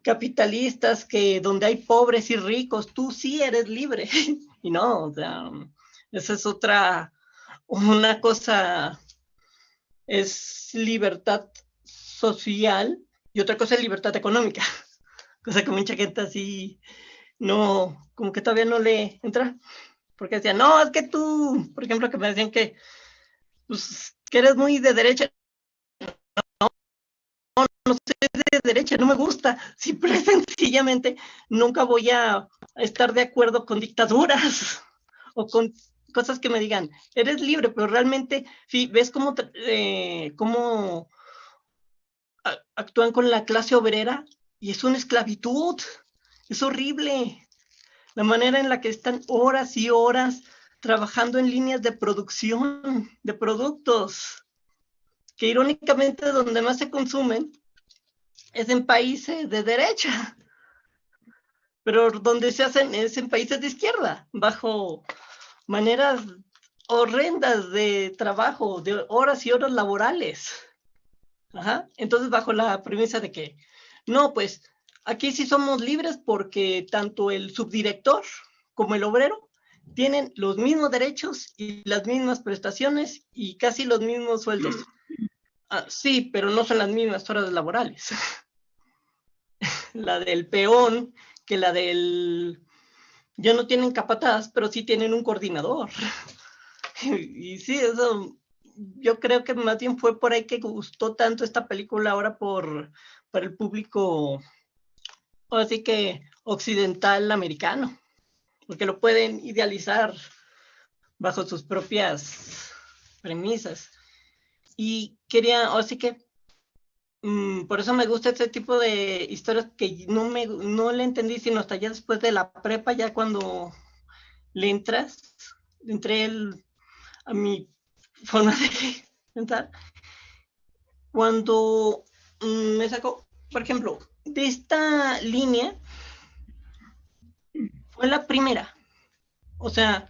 capitalistas que donde hay pobres y ricos, tú sí eres libre. Y no, o sea, esa es una cosa, es libertad social y otra cosa es libertad económica, cosa que mucha gente así no, como que todavía no le entra, porque decían, no, es que tú, por ejemplo, que me decían que, pues, que eres muy de derecha, no sé de derecha, no me gusta, simple y sencillamente nunca voy a estar de acuerdo con dictaduras o con cosas que me digan, eres libre, pero realmente ves cómo actúan con la clase obrera y es una esclavitud, es horrible la manera en la que están horas y horas trabajando en líneas de producción de productos que irónicamente donde más se consumen es en países de derecha, pero donde se hacen es en países de izquierda, bajo maneras horrendas de trabajo, de horas y horas laborales. Ajá. Entonces, bajo la premisa de que, no, pues aquí sí somos libres porque tanto el subdirector como el obrero tienen los mismos derechos y las mismas prestaciones y casi los mismos sueldos. Sí, pero no son las mismas horas laborales. La del peón que la del... Ya no tienen capataz, pero sí tienen un coordinador. Y sí, eso yo creo que más bien fue por ahí que gustó tanto esta película ahora para el público, así que occidental americano, porque lo pueden idealizar bajo sus propias premisas. y quería, así que por eso me gusta este tipo de historias que no le entendí sino hasta ya después de la prepa, ya cuando entré a mi forma de pensar, cuando me sacó, por ejemplo, de esta línea, fue la primera, o sea,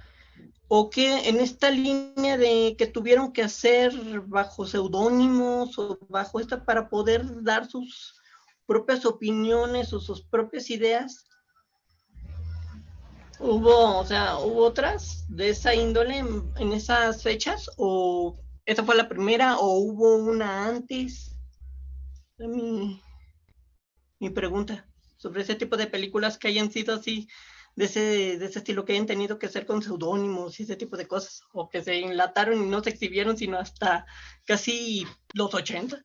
o que en esta línea de que tuvieron que hacer bajo seudónimos o bajo esta para poder dar sus propias opiniones o sus propias ideas. ¿Hubo otras de esa índole en esas fechas? ¿O esa fue la primera o hubo una antes? Mi pregunta sobre ese tipo de películas que hayan sido así, de ese estilo, que hayan tenido que hacer con seudónimos y ese tipo de cosas, o que se enlataron y no se exhibieron sino hasta casi los 80.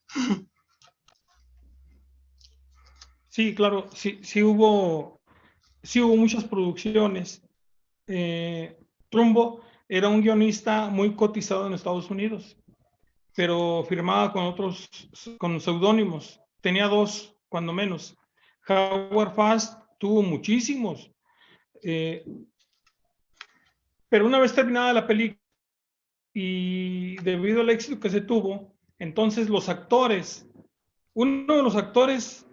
Sí, claro, sí hubo muchas producciones. Trumbo era un guionista muy cotizado en Estados Unidos, pero firmaba con seudónimos. Tenía 2, cuando menos. Howard Fast tuvo muchísimos. Pero una vez terminada la película y debido al éxito que se tuvo, entonces uno de los actores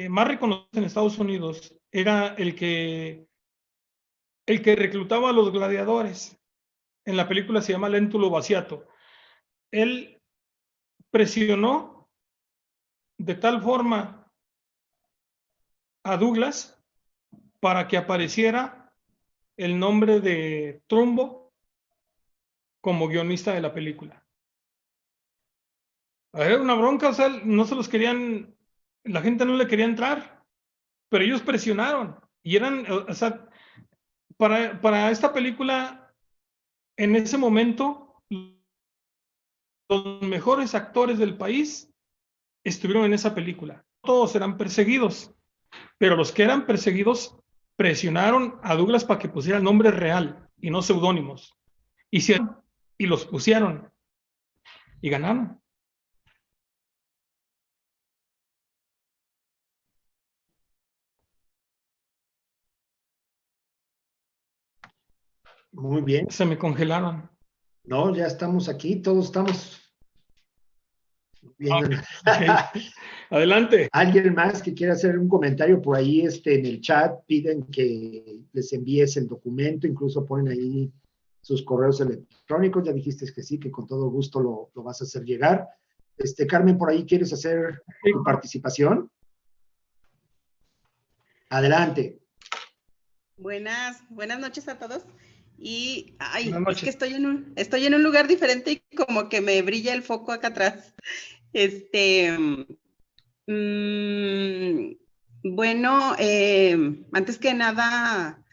más reconocidos en Estados Unidos era el que reclutaba a los gladiadores. En la película se llama Lentulo Baciato. Él presionó de tal forma a Douglas para que apareciera el nombre de Trumbo como guionista de la película. Era una bronca, o sea, no se los querían, la gente no le quería entrar, pero ellos presionaron y eran, o sea, para esta película, en ese momento, los mejores actores del país estuvieron en esa película. Todos eran perseguidos, pero los que eran perseguidos presionaron a Douglas para que pusiera el nombre real y no seudónimos. Y los pusieron y ganaron. Muy bien. Se me congelaron. No, ya estamos aquí, todos estamos viendo. Okay. Adelante. ¿Alguien más que quiera hacer un comentario por ahí en el chat? Piden que les envíes el documento, incluso ponen ahí sus correos electrónicos. Ya dijiste que sí, que con todo gusto lo vas a hacer llegar. Carmen, por ahí quieres hacer tu participación. Adelante. Buenas noches a todos. Y Buenas es que estoy en un lugar diferente y como que me brilla el foco acá atrás. Bueno, antes que nada,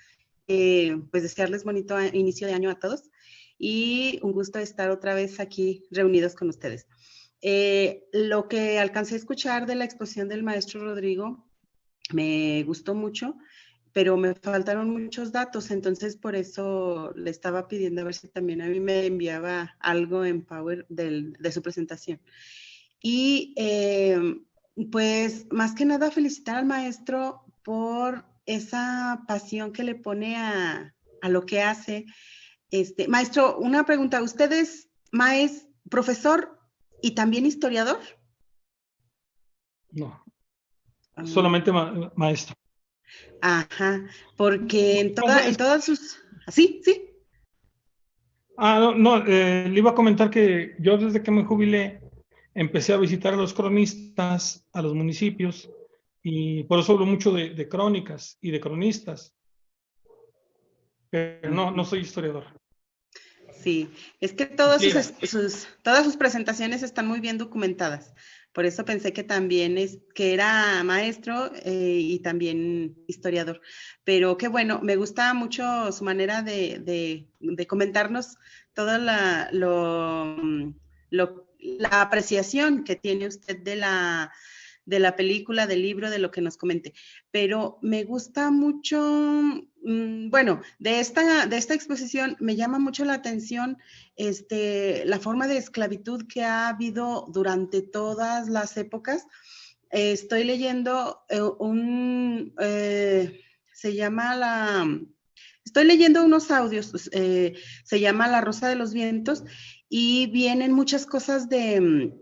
pues desearles bonito inicio de año a todos y un gusto estar otra vez aquí reunidos con ustedes. Lo que alcancé a escuchar de la exposición del maestro Rodrigo me gustó mucho, pero me faltaron muchos datos, entonces por eso le estaba pidiendo a ver si también a mí me enviaba algo en Power de su presentación. Y pues más que nada felicitar al maestro por esa pasión que le pone a lo que hace. Maestro, una pregunta, ¿usted es profesor y también historiador? No, solamente maestro. Ajá, porque en todas sus... ¿Sí? No, le iba a comentar que yo desde que me jubilé empecé a visitar a los cronistas, a los municipios, y por eso hablo mucho de crónicas y de cronistas. Pero no soy historiador. Sí, es que todas sus presentaciones están muy bien documentadas. Por eso pensé que también que era maestro y también historiador. Pero qué bueno, me gusta mucho su manera de comentarnos toda la apreciación que tiene usted de la película, del libro, de lo que nos comente. Pero me gusta mucho bueno, de esta exposición me llama mucho la atención la forma de esclavitud que ha habido durante todas las épocas. Estoy leyendo estoy leyendo unos audios, se llama La Rosa de los Vientos, y vienen muchas cosas es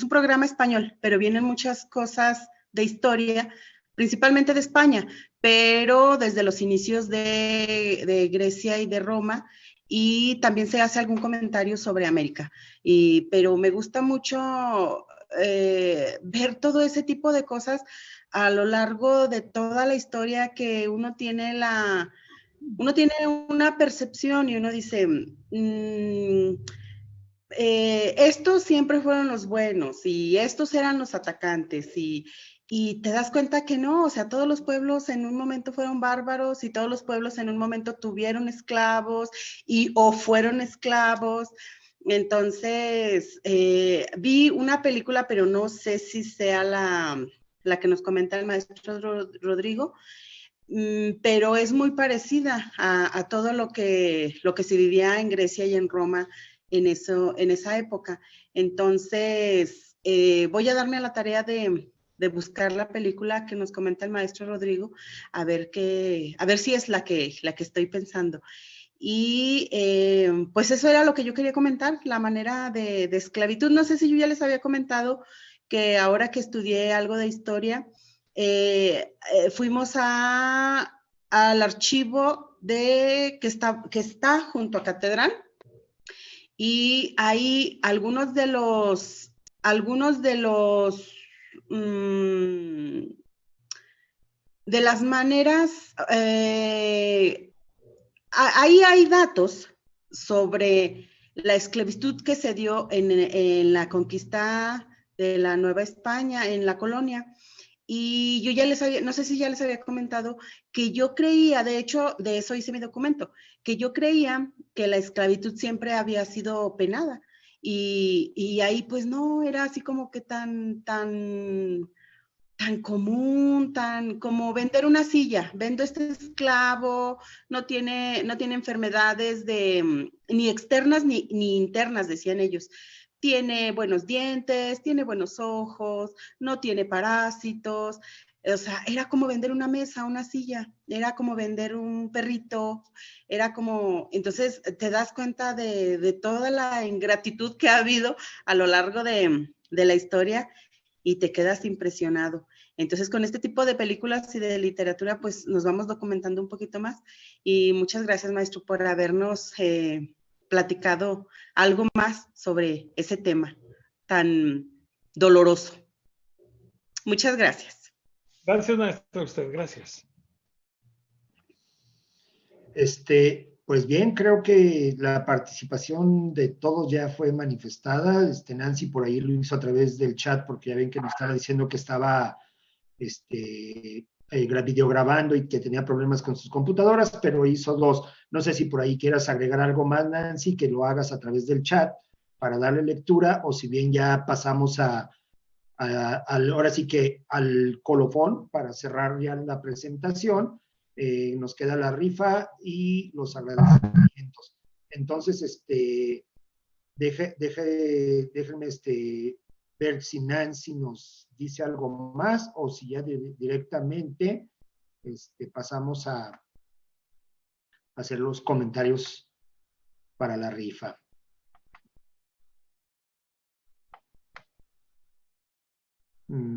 un programa español, pero vienen muchas cosas de historia, principalmente de España, pero desde los inicios de Grecia y de Roma, y también se hace algún comentario sobre América. Pero me gusta mucho ver todo ese tipo de cosas a lo largo de toda la historia, que uno tiene una percepción y uno dice, estos siempre fueron los buenos y estos eran los atacantes, y te das cuenta que no, o sea, todos los pueblos en un momento fueron bárbaros y todos los pueblos en un momento tuvieron esclavos o fueron esclavos. Entonces, vi una película, pero no sé si sea la que nos comenta el maestro Rodrigo, pero es muy parecida a todo lo que se vivía en Grecia y en Roma en esa época. Entonces, voy a darme a la tarea de buscar la película que nos comenta el maestro Rodrigo, a ver si es la que estoy pensando. Y pues eso era lo que yo quería comentar, la manera de esclavitud. No sé si yo ya les había comentado que ahora que estudié algo de historia, fuimos al archivo que está junto a Catedral, y ahí algunos de las maneras, ahí hay datos sobre la esclavitud que se dio en la conquista de la Nueva España, en la colonia. Y yo no sé si ya les había comentado que yo creía, de hecho, de eso hice mi documento, que yo creía que la esclavitud siempre había sido penada. Y ahí pues no, era así como que tan común, tan como vender una silla. Vendo este esclavo, no tiene enfermedades ni externas ni internas, decían ellos. Tiene buenos dientes, tiene buenos ojos, no tiene parásitos. O sea, era como vender una mesa, una silla, era como vender un perrito, era como, entonces te das cuenta de toda la ingratitud que ha habido a lo largo de la historia, y te quedas impresionado. Entonces, con este tipo de películas y de literatura, pues nos vamos documentando un poquito más. Y muchas gracias, maestro, por habernos platicado algo más sobre ese tema tan doloroso. Muchas gracias. Gracias, maestro, a usted, gracias. Pues bien, creo que la participación de todos ya fue manifestada. Nancy por ahí lo hizo a través del chat, porque ya ven que nos estaba diciendo que estaba videograbando y que tenía problemas con sus computadoras, pero hizo dos. No sé si por ahí quieras agregar algo más, Nancy, que lo hagas a través del chat para darle lectura, o si bien ya pasamos ahora sí que al colofón para cerrar ya la presentación. Nos queda la rifa y los agradecimientos. Entonces, déjenme ver si Nancy nos dice algo más, o si ya directamente pasamos a hacer los comentarios para la rifa.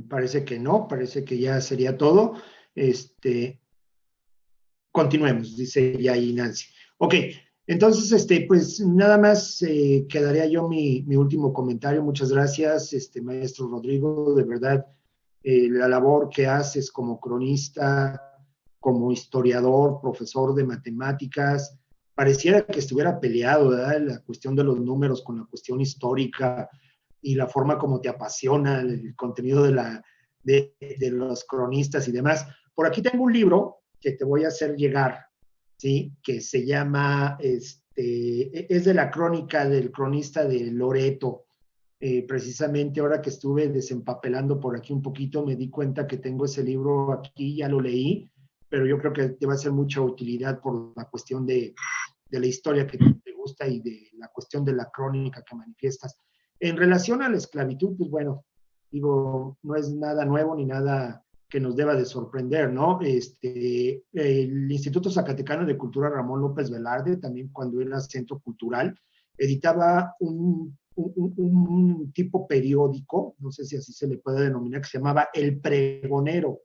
Parece que no, parece que ya sería todo. Continuemos, dice ya ahí Nancy. Ok, entonces, pues nada más quedaría yo mi último comentario. Muchas gracias, maestro Rodrigo, de verdad, la labor que haces como cronista, como historiador, profesor de matemáticas, pareciera que estuviera peleado, ¿verdad? La cuestión de los números con la cuestión histórica, y la forma como te apasiona el contenido de los cronistas y demás. Por aquí tengo un libro que te voy a hacer llegar, ¿sí? Que se llama, es de la crónica del cronista de Loreto. Precisamente ahora que estuve desempapelando por aquí un poquito, me di cuenta que tengo ese libro aquí, ya lo leí, pero yo creo que te va a ser mucha utilidad por la cuestión de la historia que te gusta y de la cuestión de la crónica que manifiestas. En relación a la esclavitud, pues bueno, digo, no es nada nuevo ni nada que nos deba de sorprender, ¿no? El Instituto Zacatecano de Cultura Ramón López Velarde, también cuando era centro cultural, editaba un tipo periódico, no sé si así se le puede denominar, que se llamaba El Pregonero.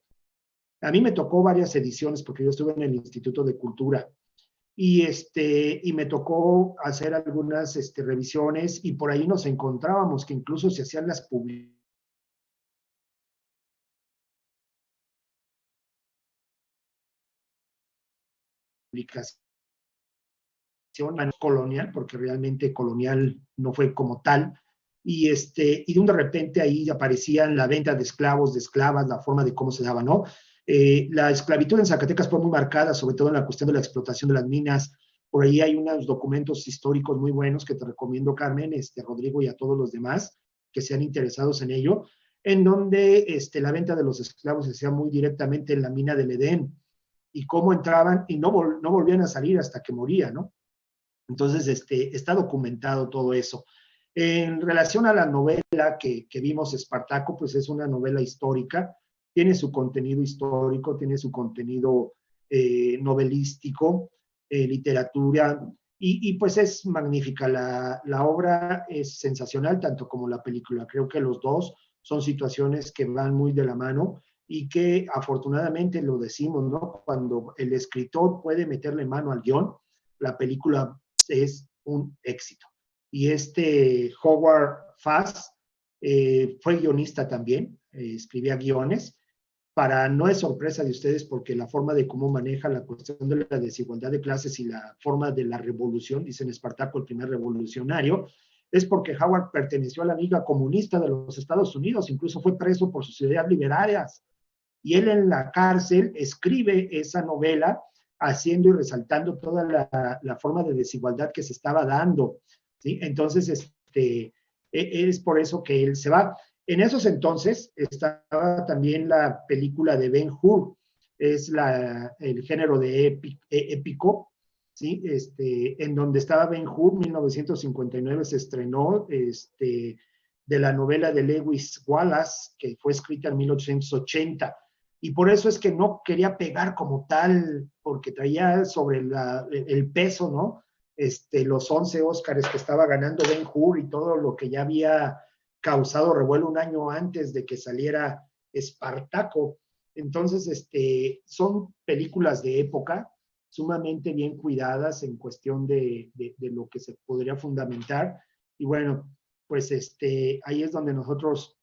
A mí me tocó varias ediciones porque yo estuve en el Instituto de Cultura y me tocó hacer algunas revisiones y por ahí nos encontrábamos que incluso se hacían las publicaciones colonial, porque realmente colonial no fue como tal, y de repente ahí aparecían la venta de esclavos, de esclavas, la forma de cómo se daba, ¿no? La esclavitud en Zacatecas fue muy marcada, sobre todo en la cuestión de la explotación de las minas. Por ahí hay unos documentos históricos muy buenos que te recomiendo, Carmen, Rodrigo y a todos los demás que sean interesados en ello, en donde la venta de los esclavos se hacía muy directamente en la mina del Edén, y cómo entraban y no volvían a salir hasta que morían, ¿no? Entonces, está documentado todo eso. En relación a la novela que vimos, Espartaco, pues es una novela histórica, tiene su contenido histórico, tiene su contenido novelístico, literatura, y pues es magnífica. La obra es sensacional, tanto como la película. Creo que los dos son situaciones que van muy de la mano y que afortunadamente lo decimos, ¿no? Cuando el escritor puede meterle mano al guión, la película es un éxito. Y Howard Fass fue guionista también, escribía guiones. No es sorpresa de ustedes porque la forma de cómo maneja la cuestión de la desigualdad de clases y la forma de la revolución, dicen Espartaco, el primer revolucionario, es porque Howard perteneció a la Liga Comunista de los Estados Unidos, incluso fue preso por sus ideas liberarias. Y él en la cárcel escribe esa novela haciendo y resaltando toda la forma de desigualdad que se estaba dando, ¿sí? Entonces, es por eso que él se va. En esos entonces estaba también la película de Ben-Hur, es el género de épico, ¿sí? En donde estaba Ben-Hur, 1959 se estrenó, de la novela de Lewis Wallace, que fue escrita en 1880. Y por eso es que no quería pegar como tal, porque traía sobre el peso, ¿no? Los 11 Óscares que estaba ganando Ben-Hur y todo lo que ya había causado revuelo un año antes de que saliera Espartaco. Entonces, son películas de época, sumamente bien cuidadas en cuestión de lo que se podría fundamentar. Y bueno, pues ahí es donde nosotros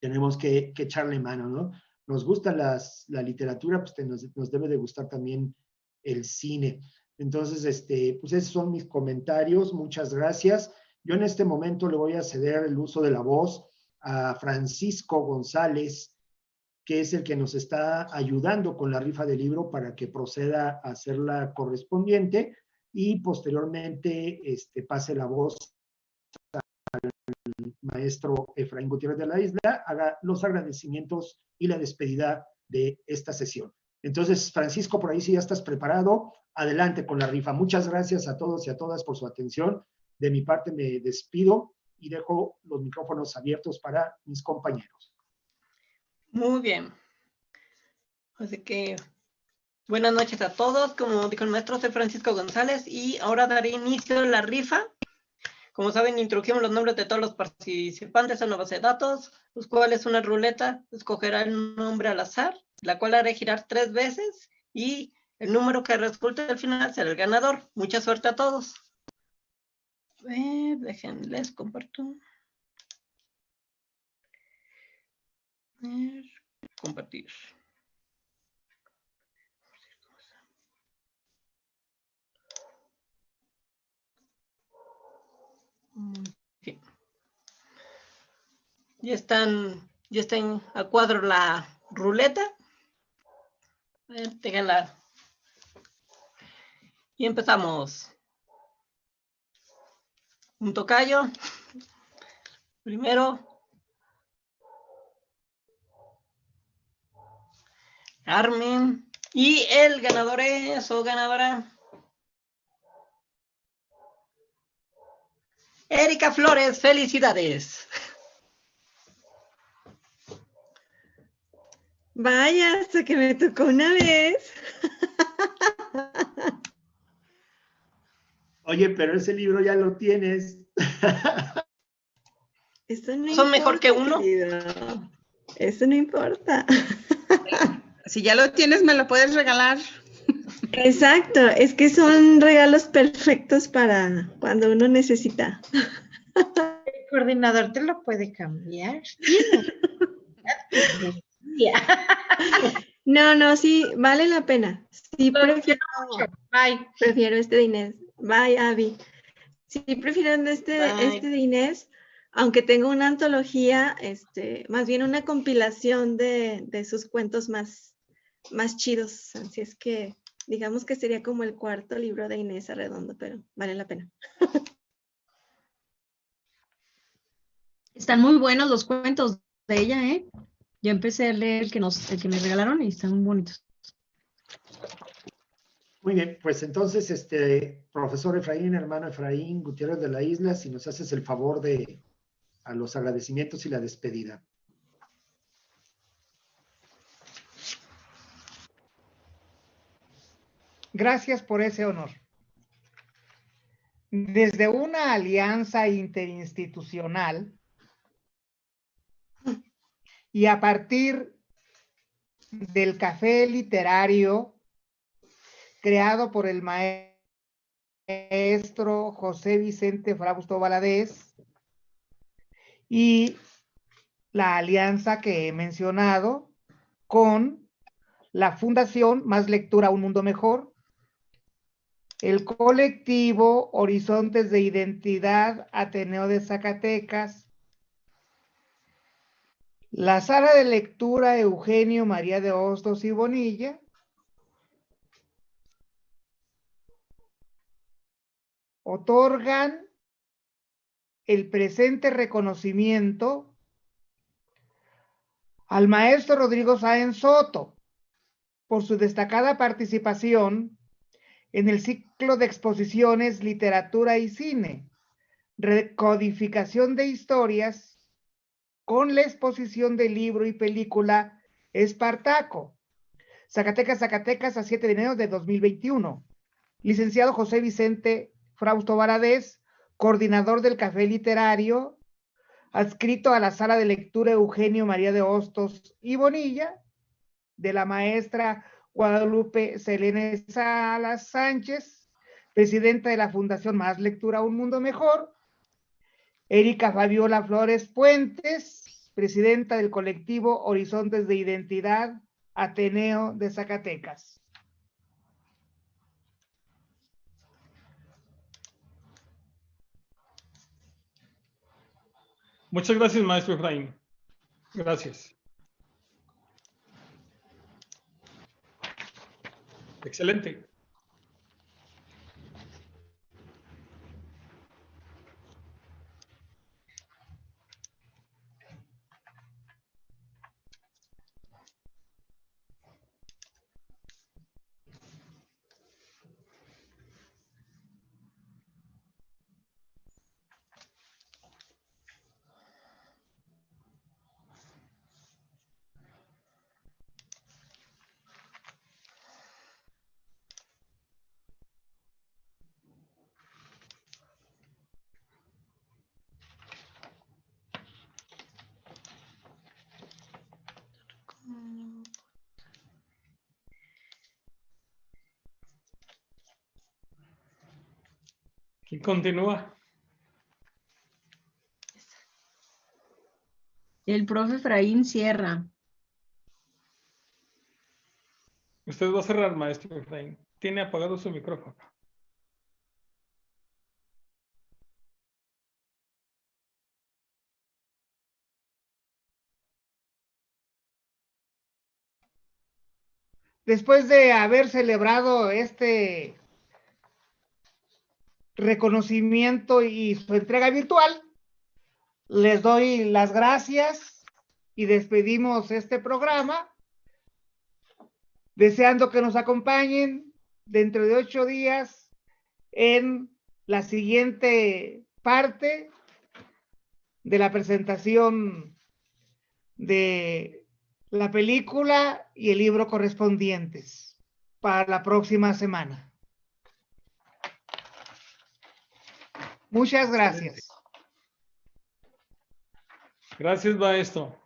tenemos que echarle mano, ¿no? Nos gusta la literatura, pues nos debe de gustar también el cine. Entonces, pues esos son mis comentarios. Muchas gracias. Yo en este momento le voy a ceder el uso de la voz a Francisco González, que es el que nos está ayudando con la rifa del libro para que proceda a hacer la correspondiente y posteriormente pase la voz maestro Efraín Gutiérrez de la Isla, haga los agradecimientos y la despedida de esta sesión. Entonces, Francisco, por ahí si ya estás preparado, adelante con la rifa. Muchas gracias a todos y a todas por su atención. De mi parte me despido y dejo los micrófonos abiertos para mis compañeros. Muy bien. Así que, buenas noches a todos. Como dijo el maestro, soy Francisco González y ahora daré inicio a la rifa. Como saben, introdujimos los nombres de todos los participantes a una base de datos, los cuales una ruleta escogerá el nombre al azar, la cual haré girar 3 veces y el número que resulte al final será el ganador. Mucha suerte a todos. Déjenles comparto. Compartir. Bien. Ya están a cuadro la ruleta. Ténganla. Y empezamos. Un tocayo. Primero. Carmen. Y el ganador es, o ganadora, Erika Flores. ¡Felicidades! Vaya, hasta que me tocó una vez. Oye, pero ese libro ya lo tienes. Eso no ¿Son importa, mejor que uno? querido. Eso no importa. Si ya lo tienes, me lo puedes regalar. Exacto, es que son regalos perfectos para cuando uno necesita. El coordinador te lo puede cambiar. No, sí, vale la pena. Sí, Bye. prefiero este de Inés. Bye, Abby. Sí, prefiero este de Inés, aunque tengo una antología, más bien una compilación de sus cuentos más chidos. Así es que digamos que sería como el cuarto libro de Inés Arredondo, pero vale la pena. Están muy buenos los cuentos de ella, ¿eh? Ya empecé a leer el que me regalaron y están muy bonitos. Muy bien, pues entonces, profesor Efraín, hermano Efraín Gutiérrez de la Isla, si nos haces el favor de a los agradecimientos y la despedida. Gracias por ese honor. Desde una alianza interinstitucional y a partir del café literario creado por el maestro José Vicente Frausto Valadez y la alianza que he mencionado con la Fundación Más Lectura, Un Mundo Mejor, el colectivo Horizontes de Identidad Ateneo de Zacatecas, la Sala de Lectura Eugenio María de Hostos y Bonilla, otorgan el presente reconocimiento al maestro Rodrigo Sáenz Soto por su destacada participación en el ciclo de exposiciones Literatura y Cine, Recodificación de Historias, con la exposición de libro y película Espartaco, Zacatecas, Zacatecas, a 7 de enero de 2021. Licenciado José Vicente Frausto Valadez, coordinador del Café Literario, adscrito a la Sala de Lectura Eugenio María de Hostos y Bonilla, de la maestra Guadalupe Selene Salas Sánchez, presidenta de la Fundación Más Lectura, Un Mundo Mejor, Erika Fabiola Flores Puentes, presidenta del colectivo Horizontes de Identidad Ateneo de Zacatecas. Muchas gracias, maestro Efraín. Gracias. Excelente. ¿Quién continúa? El profe Efraín Sierra. Usted va a cerrar, maestro Efraín. Tiene apagado su micrófono. Después de haber celebrado este reconocimiento y su entrega virtual, les doy las gracias y despedimos este programa deseando que nos acompañen dentro de 8 días en la siguiente parte de la presentación de la película y el libro correspondientes para la próxima semana. Muchas gracias. Gracias, maestro.